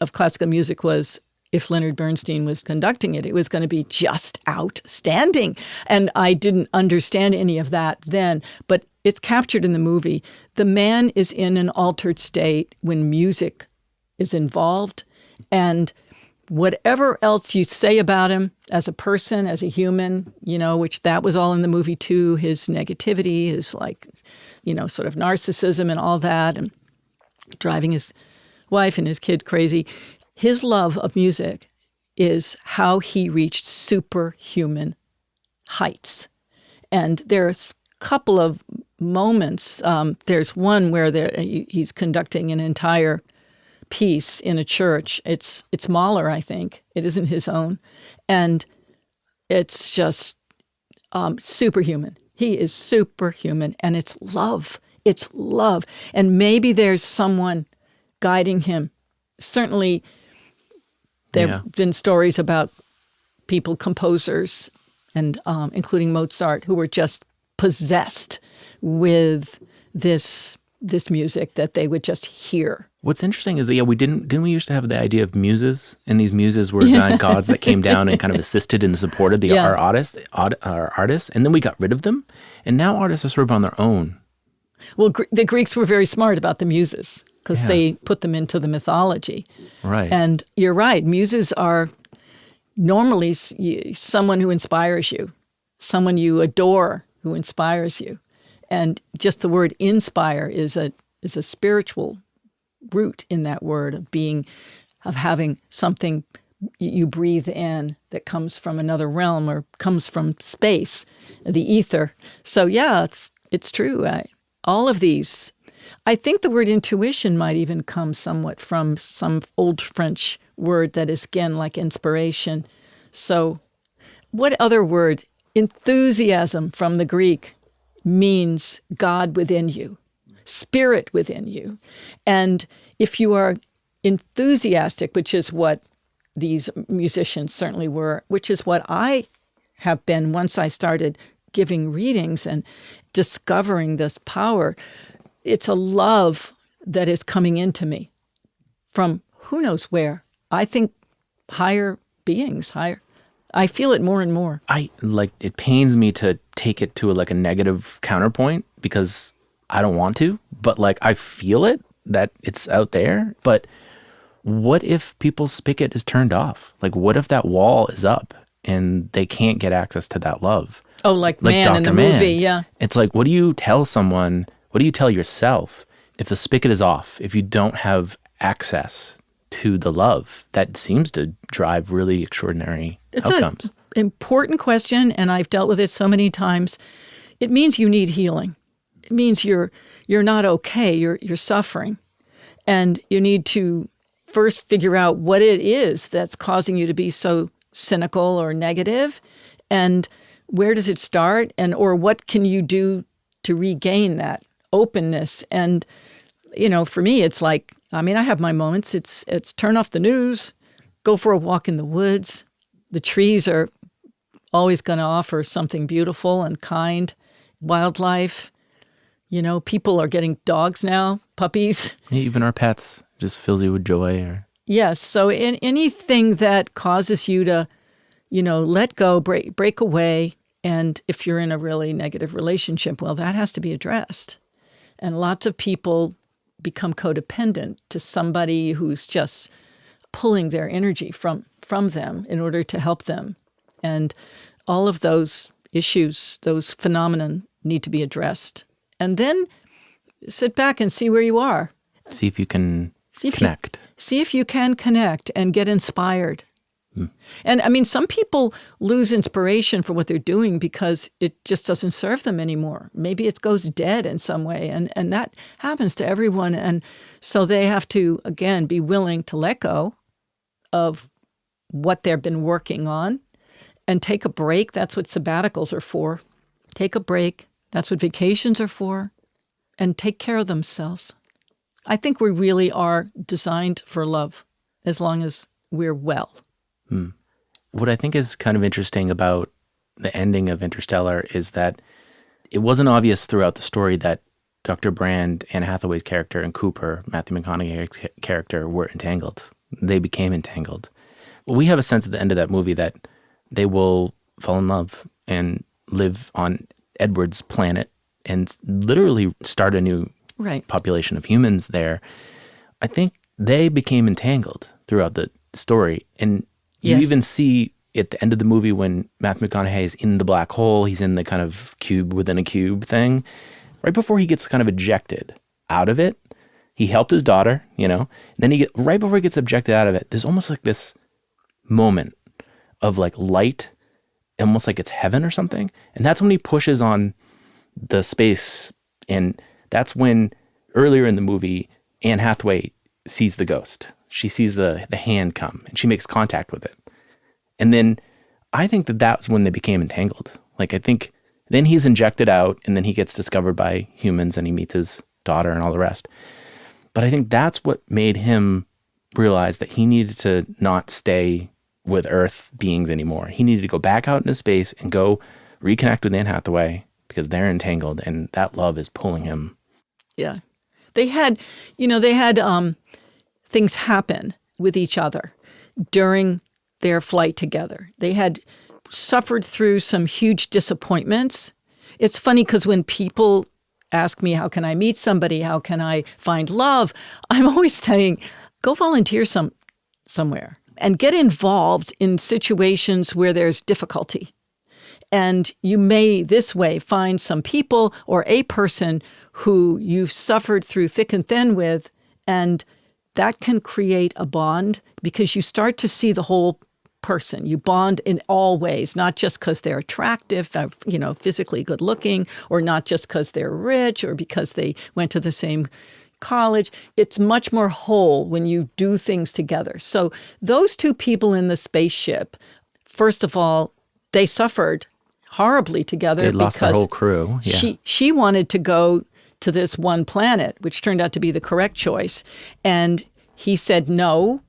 of classical music was if Leonard Bernstein was conducting it. It was going to be just outstanding. And I didn't understand any of that then, but it's captured in the movie. The man is in an altered state when music is involved. And whatever else you say about him as a person, as a human, which that was all in the movie too, his negativity, his sort of narcissism and all that, and driving his wife and his kid crazy. His love of music is how he reached superhuman heights. And there's a couple of moments. There's one where he's conducting an entire piece in a church. It's Mahler, I think. It isn't his own. And it's just superhuman. He is superhuman, and it's love. It's love. And maybe there's someone guiding him. Certainly, there have been stories about people, composers, and including Mozart, who were just possessed with this music that they would just hear. What's interesting is that, we didn't we used to have the idea of muses, and these muses were gods that came down and kind of assisted and supported our artists, and then we got rid of them, and now artists are sort of on their own. Well, the Greeks were very smart about the muses because they put them into the mythology. Right. And you're right, muses are normally someone who inspires you, someone you adore who inspires you. And just the word inspire is a spiritual root in that word of having something you breathe in that comes from another realm or comes from space, the ether. So it's true. All of these, I think the word intuition might even come somewhat from some old French word that is, again, like inspiration. So what other word? Enthusiasm from the Greek means God within you, spirit within you. And if you are enthusiastic, which is what these musicians certainly were, which is what I have been once I started giving readings and discovering this power, it's a love that is coming into me from who knows where. I think higher beings, I feel it more and more. It pains me to take it to a negative counterpoint because I don't want to, but I feel it, that it's out there. But what if people's spigot is turned off? What if that wall is up and they can't get access to that love? Oh, like Man Dr. in the Man. movie, yeah. It's what do you tell someone, what do you tell yourself if the spigot is off, if you don't have access to the love that seems to drive really extraordinary outcomes? It's an important question, and I've dealt with it so many times. It means you need healing. It means you're not okay. You're suffering, and you need to first figure out what it is that's causing you to be so cynical or negative, and where does it start, or what can you do to regain that openness? And for me, it's I have my moments. It's turn off the news, go for a walk in the woods. The trees are always going to offer something beautiful and kind. Wildlife, people are getting dogs now, puppies. Even our pets just fills you with joy. Yes. So anything that causes you to, let go, break away. And if you're in a really negative relationship, well, that has to be addressed. And lots of people become codependent to somebody who's just pulling their energy from them in order to help them. And all of those issues, those phenomena need to be addressed. And then sit back and see where you are. See if you can connect. See if you can connect and get inspired. And some people lose inspiration for what they're doing because it just doesn't serve them anymore. Maybe it goes dead in some way, and that happens to everyone. And so they have to, again, be willing to let go of what they've been working on and take a break. That's what sabbaticals are for. Take a break. That's what vacations are for. And take care of themselves. I think we really are designed for love as long as we're well. What I think is kind of interesting about the ending of Interstellar is that it wasn't obvious throughout the story that Dr. Brand, Anne Hathaway's character, and Cooper, Matthew McConaughey's character, were entangled. They became entangled. We have a sense at the end of that movie that they will fall in love and live on Edward's planet and literally start a new population of humans there. I think they became entangled throughout the story. And you even see at the end of the movie when Matthew McConaughey is in the black hole, he's in the kind of cube within a cube thing. Right before he gets kind of ejected out of it, he helped his daughter, and then right before he gets ejected out of it, there's almost like this moment of like light, almost like it's heaven or something. And that's when he pushes on the space. And that's when earlier in the movie, Anne Hathaway sees the ghost. She sees the hand come and she makes contact with it. And then I think that that's when they became entangled. Like, I think then he's injected out and then he gets discovered by humans and he meets his daughter and all the rest. But I think that's what made him realize that he needed to not stay with Earth beings anymore. He needed to go back out into space and go reconnect with Anne Hathaway because they're entangled and that love is pulling him. Yeah. They had things happen with each other during their flight together. They had suffered through some huge disappointments. It's funny because when people ask me, how can I meet somebody? How can I find love? I'm always saying, go volunteer somewhere and get involved in situations where there's difficulty. And you may this way find some people or a person who you've suffered through thick and thin with, and that can create a bond because you start to see the whole person. You bond in all ways, not just because they're attractive, physically good looking, or not just because they're rich or because they went to the same college. It's much more whole when you do things together. So those two people in the spaceship, first of all, they suffered horribly together. They lost their whole crew. Yeah. She wanted to go to this one planet, which turned out to be the correct choice. And he said no,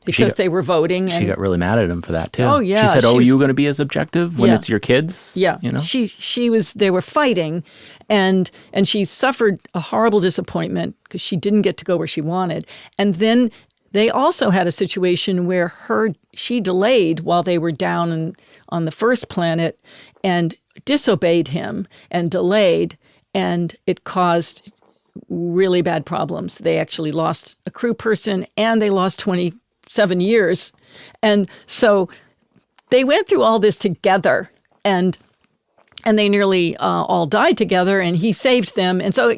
because they were voting. She got really mad at him for that too. Oh yeah. She said, you going to be as objective when it's your kids? Yeah. They were fighting and she suffered a horrible disappointment because she didn't get to go where she wanted. And then they also had a situation where she delayed while they were down on the first planet and disobeyed him and delayed, and it caused really bad problems. They actually lost a crew person and they lost 27 years. And so they went through all this together and they nearly all died together, and he saved them. And so,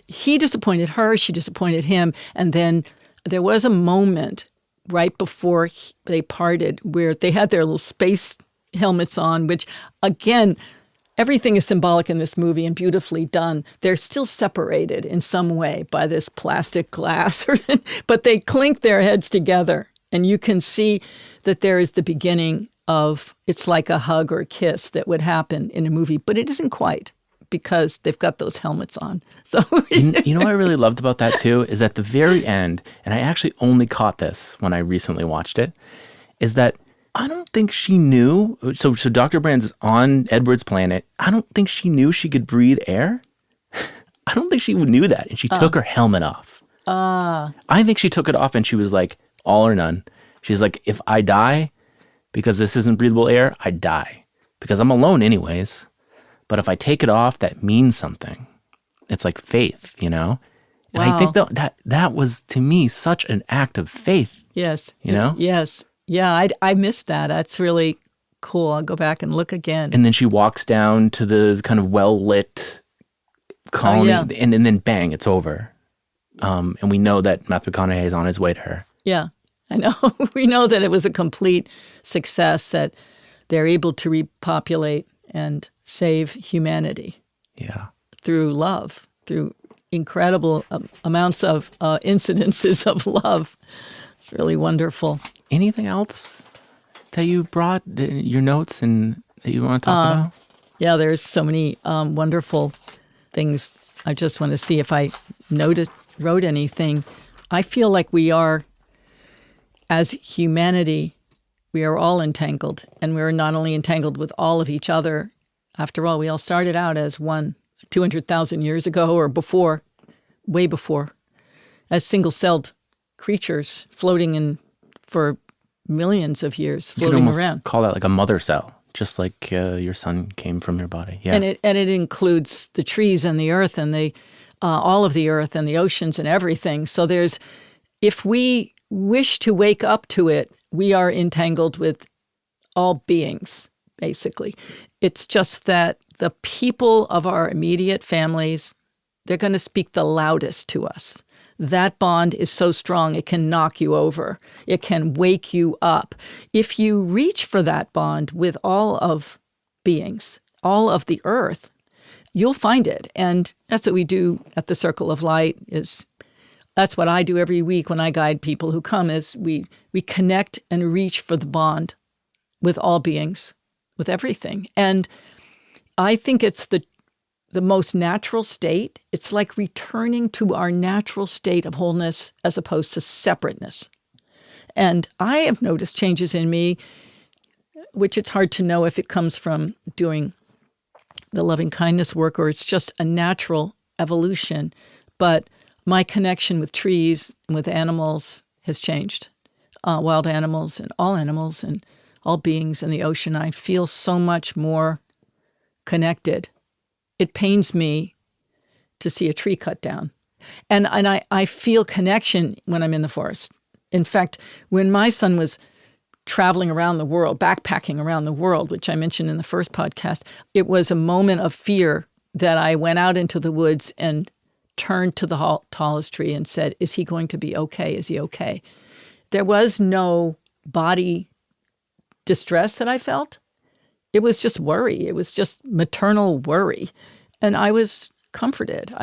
he disappointed her, she disappointed him. And then there was a moment right before they parted where they had their little space helmets on, which, again, everything is symbolic in this movie and beautifully done. They're still separated in some way by this plastic glass, but they clink their heads together. And you can see that there is the beginning of, it's like a hug or a kiss that would happen in a movie, but it isn't quite because they've got those helmets on. So you know what I really loved about that too is at the very end, and I actually only caught this when I recently watched it, is that I don't think she knew. So Dr. Brand's on Edward's planet. I don't think she knew she could breathe air. I don't think she knew that. And she took her helmet off. I think she took it off and she was like, all or none. She's like, if I die because this isn't breathable air, I die. Because I'm alone anyways. But if I take it off, that means something. It's like faith, And I think that was, to me, such an act of faith. Yes. Yes. Yeah, I missed that. That's really cool. I'll go back and look again. And then she walks down to the kind of well-lit colony, and then bang, it's over. And we know that Matthew McConaughey is on his way to her. Yeah, I know. We know that it was a complete success, that they're able to repopulate and save humanity. Yeah. Through love, through incredible amounts of incidences of love. It's really wonderful. Anything else that you brought, your notes, and that you want to talk about? Yeah, there's so many wonderful things. I just want to see if I wrote anything. I feel like we are, as humanity, we are all entangled. And we're not only entangled with all of each other, After all, we all started out as one 200,000 years ago or before, way before, as single-celled creatures floating in for millions of years, You could floating almost around. call that like a mother cell, just like your son came from your body. Yeah. And it includes the trees and the earth and the all of the earth and the oceans and everything. So if we wish to wake up to it, we are entangled with all beings, basically. It's just that the people of our immediate families, they're going to speak the loudest to us. That bond is so strong, it can knock you over. It can wake you up. If you reach for that bond with all of beings, all of the earth, you'll find it. And that's what we do at the Circle of Light. That's what I do every week when I guide people who come, is we connect and reach for the bond with all beings, with everything. And I think it's the most natural state. It's like returning to our natural state of wholeness as opposed to separateness. And I have noticed changes in me, which it's hard to know if it comes from doing the loving kindness work or it's just a natural evolution. But my connection with trees and with animals has changed. Wild animals and all beings in the ocean. I feel so much more connected. It pains me to see a tree cut down. And I feel connection when I'm in the forest. In fact, when my son was traveling around the world, backpacking around the world, which I mentioned in the first podcast, it was a moment of fear that I went out into the woods and turned to the tallest tree and said, is he going to be okay? Is he okay? There was no body distress that I felt. It was just worry. It was just maternal worry. And I was comforted.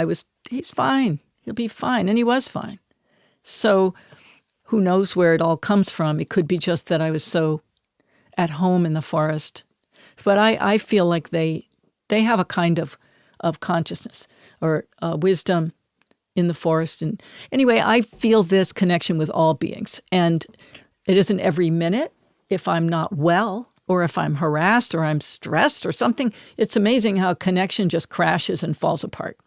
He's fine. He'll be fine. And he was fine. So who knows where it all comes from? It could be just that I was so at home in the forest. But I feel like they have a kind of consciousness or wisdom in the forest. And anyway, I feel this connection with all beings. And it isn't every minute. If I'm not well, or if I'm harassed, or I'm stressed, or something, it's amazing how connection just crashes and falls apart.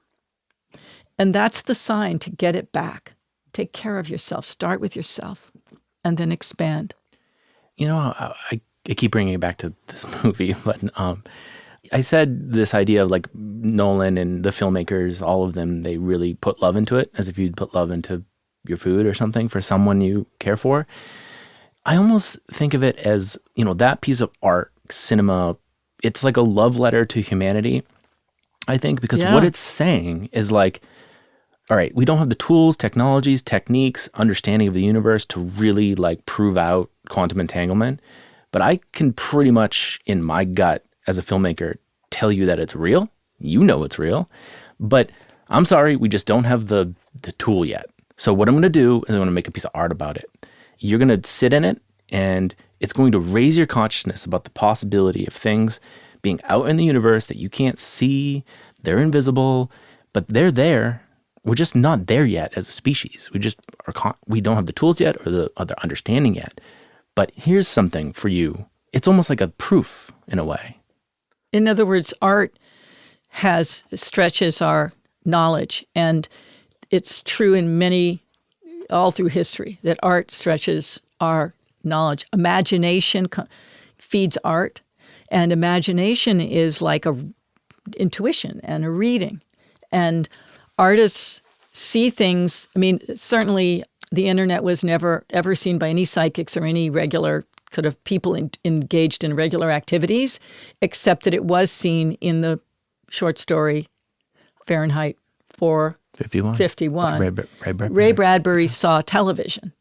And that's the sign to get it back. Take care of yourself. Start with yourself, and then expand. You know, I keep bringing it back to this movie, but I said this idea of like Nolan and the filmmakers, all of them, they really put love into it, as if you'd put love into your food or something for someone you care for. I almost think of it as, you know, that piece of art, cinema, it's like a love letter to humanity, I think, because what it's saying is like, all right, we don't have the tools, technologies, techniques, understanding of the universe to really like prove out quantum entanglement, but I can pretty much, in my gut as a filmmaker, tell you that it's real. You know it's real, but I'm sorry, we just don't have the tool yet. So what I'm going to do is I'm going to make a piece of art about it. You're going to sit in it, and it's going to raise your consciousness about the possibility of things being out in the universe that you can't see. They're invisible, but they're there. We're just not there yet as a species. We don't have the tools yet or the understanding yet. But here's something for you. It's almost like a proof in a way. In other words, art stretches our knowledge, and it's true in all through history, that art stretches our knowledge. Imagination feeds art, and imagination is like a intuition and a reading. And artists see things. I mean, certainly the internet was never ever seen by any psychics or any regular kind of people engaged in regular activities, except that it was seen in the short story Fahrenheit 451. Ray Bradbury saw television.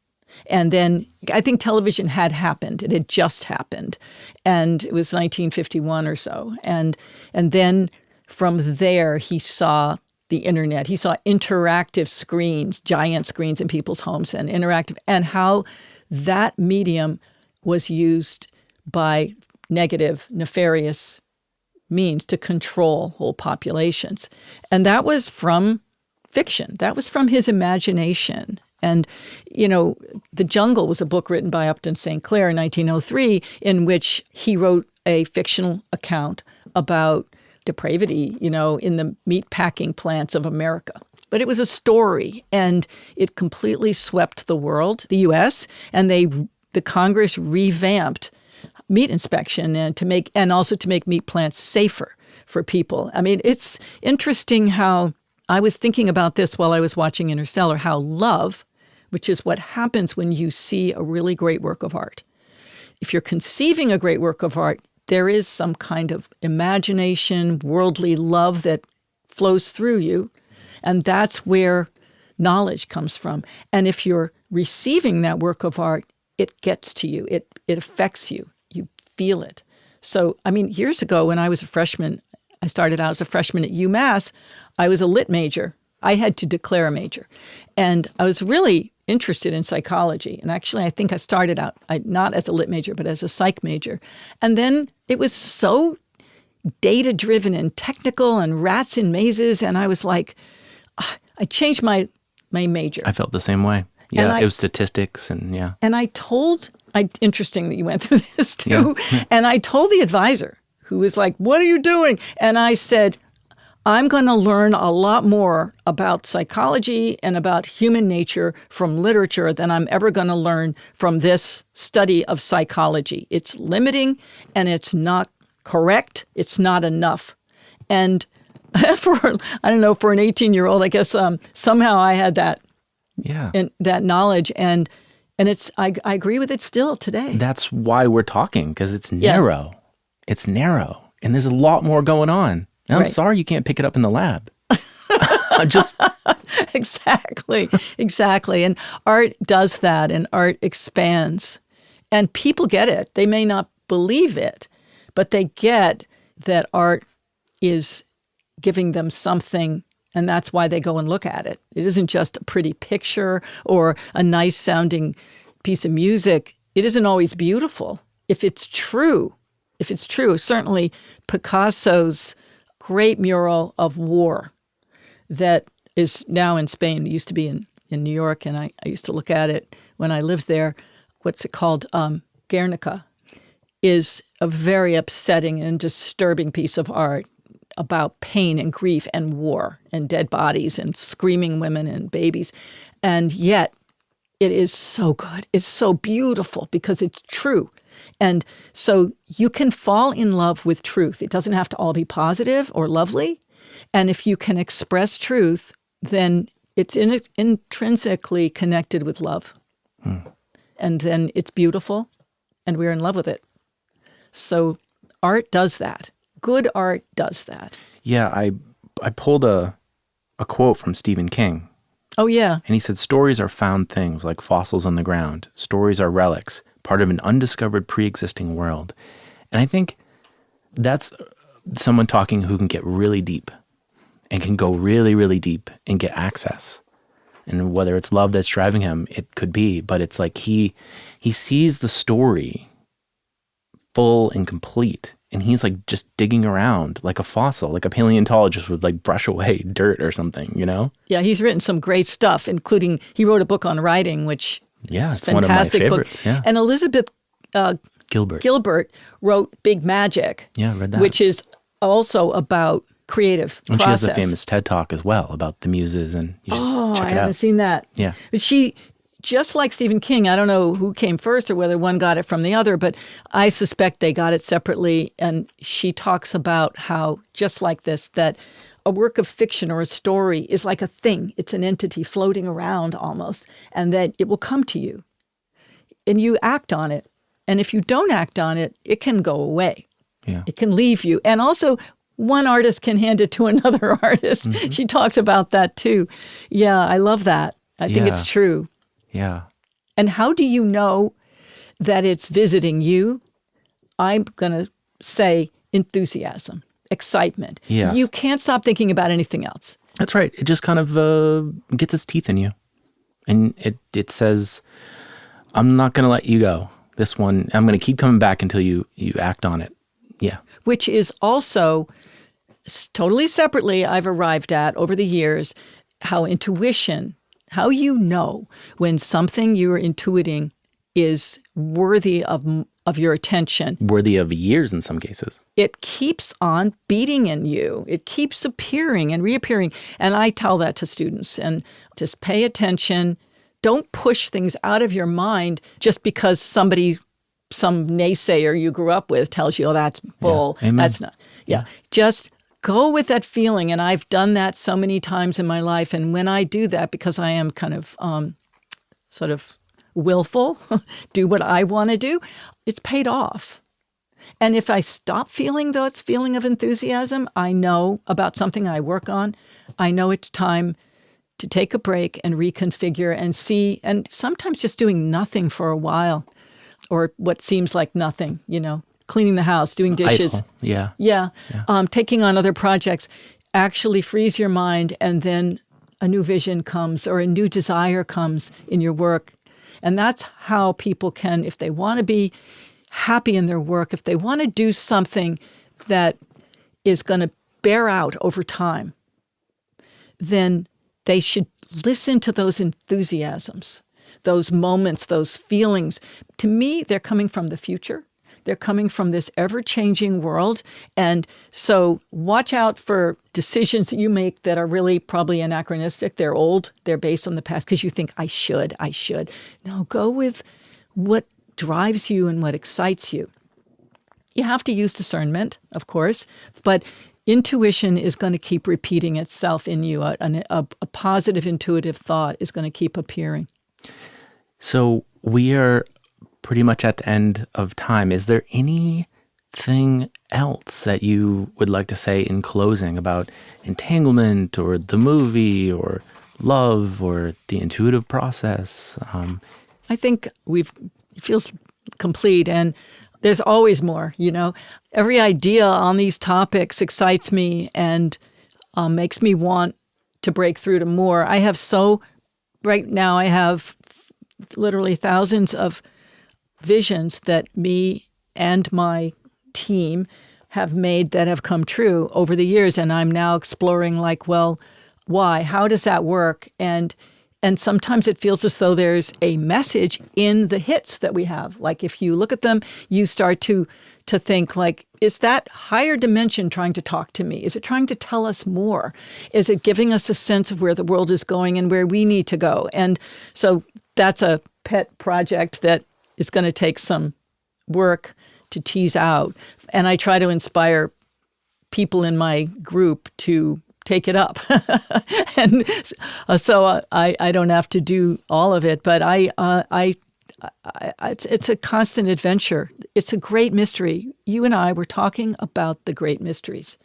And then I think television had happened. It had just happened. And it was 1951 or so. And then from there, he saw the internet. He saw interactive screens, giant screens in people's homes, and how that medium was used by negative, nefarious means to control whole populations. And that was from fiction. That was from his imagination. And, you know, The Jungle was a book written by Upton St. Clair in 1903 in which he wrote a fictional account about depravity, in the meat packing plants of America. But it was a story, and it completely swept the world, the U.S., and the Congress revamped meat inspection and also to make meat plants safer for people. I mean, it's interesting how I was thinking about this while I was watching Interstellar, how love, which is what happens when you see a really great work of art. If you're conceiving a great work of art, there is some kind of imagination, worldly love that flows through you. And that's where knowledge comes from. And if you're receiving that work of art, it gets to you. It affects you. You feel it. So, I mean, years ago when I was a freshman, I started out as a freshman at UMass. I was a lit major. I had to declare a major. And I was really interested in psychology. And actually, I think I started out not as a lit major, but as a psych major. And then it was so data-driven and technical and rats in mazes. And I was like, I changed my major. I felt the same way. Yeah, it was statistics and yeah. And interesting that you went through this too. Yeah. And I told the advisor, who was like, what are you doing? And I said, I'm going to learn a lot more about psychology and about human nature from literature than I'm ever going to learn from this study of psychology. It's limiting and it's not correct. It's not enough. And for an 18-year-old, I guess somehow I had that. Yeah. And that knowledge. And I agree with it still today. That's why we're talking, because it's narrow. Yeah. It's narrow. And there's a lot more going on. And I'm sorry you can't pick it up in the lab. Exactly. And art does that, and art expands. And people get it. They may not believe it, but they get that art is giving them something, and that's why they go and look at it. It isn't just a pretty picture or a nice sounding piece of music. It isn't always beautiful. If it's true, certainly Picasso's great mural of war that is now in Spain. It used to be in New York, and I used to look at it when I lived there. What's it called? Guernica is a very upsetting and disturbing piece of art about pain and grief and war and dead bodies and screaming women and babies. And yet it is so good. It's so beautiful because it's true. And so you can fall in love with truth. It doesn't have to all be positive or lovely. And if you can express truth, then it's intrinsically connected with love. And then it's beautiful, and we're in love with it. So art does that. Good art does that. Yeah, I pulled a quote from Stephen King. Oh, yeah. And he said, stories are found things like fossils on the ground. Stories are relics, part of an undiscovered pre-existing world. And I think that's someone talking who can get really deep and can go really, really deep and get access. And whether it's love that's driving him, it could be, but it's like he sees the story full and complete. And he's like just digging around like a fossil, like a paleontologist would like brush away dirt or something, you know? Yeah, he's written some great stuff, including he wrote a book on writing, which yeah, it's one of my favorites. Book. Yeah. And Elizabeth Gilbert wrote Big Magic. Yeah, I read that. Which is also about creative and process. She has a famous TED Talk as well about the muses, and you should check it out. I haven't seen that. Yeah. But she, just like Stephen King, I don't know who came first or whether one got it from the other, but I suspect they got it separately. And she talks about how, just like this, that a work of fiction or a story is like a thing. It's an entity floating around almost, and that it will come to you. And you act on it. And if you don't act on it, it can go away. Yeah. It can leave you. And also, one artist can hand it to another artist. Mm-hmm. She talks about that too. Yeah, I love that. I think it's true. Yeah. And how do you know that it's visiting you? I'm going to say enthusiasm, excitement. Yes. You can't stop thinking about anything else. That's right. It just kind of gets its teeth in you. And it says, I'm not going to let you go. This one, I'm going to keep coming back until you act on it. Yeah. Which is also totally separately, I've arrived at over the years, how intuition, how you know when something you're intuiting is worthy of of your attention. Worthy of years in some cases. It keeps on beating in you. It keeps appearing and reappearing. And I tell that to students, and just pay attention. Don't push things out of your mind just because some naysayer you grew up with tells you, oh, that's bull. Yeah. Amen. That's not. Yeah. Just go with that feeling. And I've done that so many times in my life. And when I do that, because I am kind of sort of willful, do what I want to do, it's paid off. And if I stop feeling those feeling of enthusiasm, I know about something I work on, I know it's time to take a break and reconfigure and see, and sometimes just doing nothing for a while, or what seems like nothing, cleaning the house, doing dishes. Idle. Yeah. Yeah. Taking on other projects actually frees your mind, and then a new vision comes or a new desire comes in your work. And that's how people can, if they want to be happy in their work, if they want to do something that is going to bear out over time, then they should listen to those enthusiasms, those moments, those feelings. To me, they're coming from the future. They're coming from this ever-changing world. And so watch out for decisions that you make that are really probably anachronistic. They're old. They're based on the past because you think, I should. No, go with what drives you and what excites you. You have to use discernment, of course, but intuition is going to keep repeating itself in you. A positive intuitive thought is going to keep appearing. So we are pretty much at the end of time. Is there anything else that you would like to say in closing about Entanglement or the movie or love or the intuitive process? I think it feels complete, and there's always more, Every idea on these topics excites me and makes me want to break through to more. Right now I have literally thousands of visions that me and my team have made that have come true over the years. And I'm now exploring why? How does that work? And sometimes it feels as though there's a message in the hits that we have. Like if you look at them, you start to think is that higher dimension trying to talk to me? Is it trying to tell us more? Is it giving us a sense of where the world is going and where we need to go? And so that's a pet project that is going to take some work to tease out. And I try to inspire people in my group to take it up. And so I don't have to do all of it, but it's a constant adventure. It's a great mystery. You and I were talking about the great mysteries.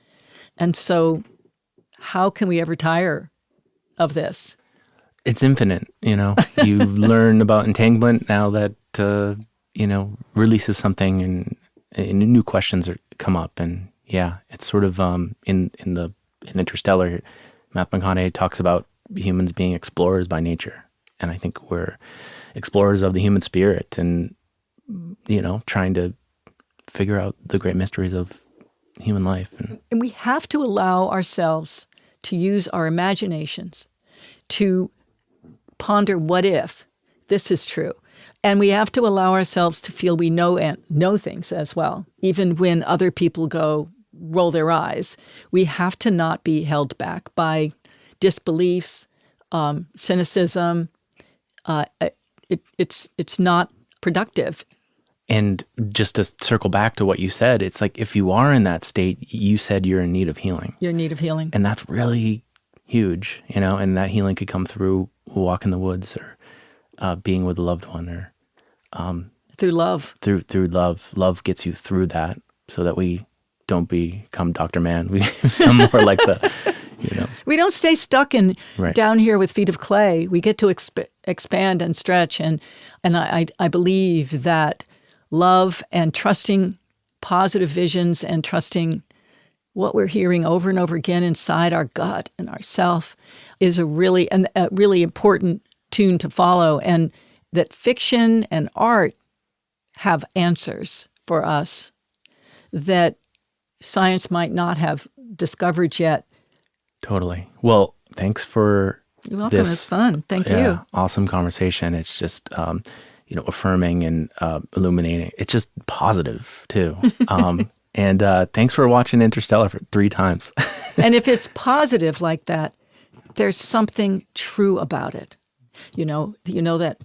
And so how can we ever tire of this? It's infinite, You learn about entanglement now that, releases something and new questions come up. And yeah, it's sort of in Interstellar, Matthew McConaughey talks about humans being explorers by nature. And I think we're explorers of the human spirit and, trying to figure out the great mysteries of human life. And we have to allow ourselves to use our imaginations to ponder what if this is true. And we have to allow ourselves to feel we know things as well, even when other people roll their eyes. We have to not be held back by disbeliefs, cynicism. It's not productive. And just to circle back to what you said, it's like if you are in that state, you said you're in need of healing. You're in need of healing. And that's really huge, and that healing could come through a walk in the woods or being with a loved one or through love. Through love. Love gets you through that so that we don't become Dr. Man. We become more like We don't stay stuck down here with feet of clay. We get to expand and stretch. And I believe that love and trusting positive visions and trusting what we're hearing over and over again inside our gut and ourself is a really important tune to follow. And that fiction and art have answers for us that science might not have discovered yet. Totally. Well, thanks for You're welcome. It's fun. Thank you. Awesome conversation. It's just, affirming and illuminating. It's just positive too. And thanks for watching Interstellar for 3 times. And if it's positive like that, there's something true about it. You know that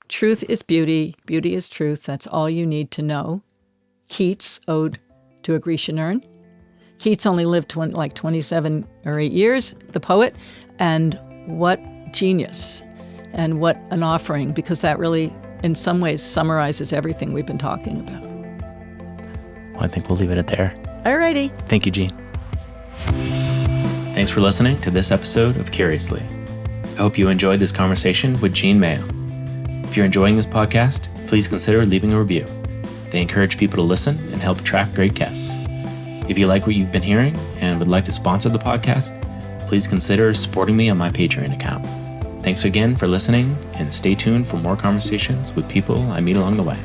truth is beauty, beauty is truth. That's all you need to know. Keats, Ode to a Grecian Urn. Keats only lived 27 or 8 years, the poet. And what genius and what an offering, because that really, in some ways, summarizes everything we've been talking about. Well, I think we'll leave it at there. All righty. Thank you, Jeanne. Thanks for listening to this episode of Curiously. I hope you enjoyed this conversation with Jeanne Mayell. If you're enjoying this podcast, please consider leaving a review. They encourage people to listen and help attract great guests. If you like what you've been hearing and would like to sponsor the podcast, please consider supporting me on my Patreon account. Thanks again for listening, and stay tuned for more conversations with people I meet along the way.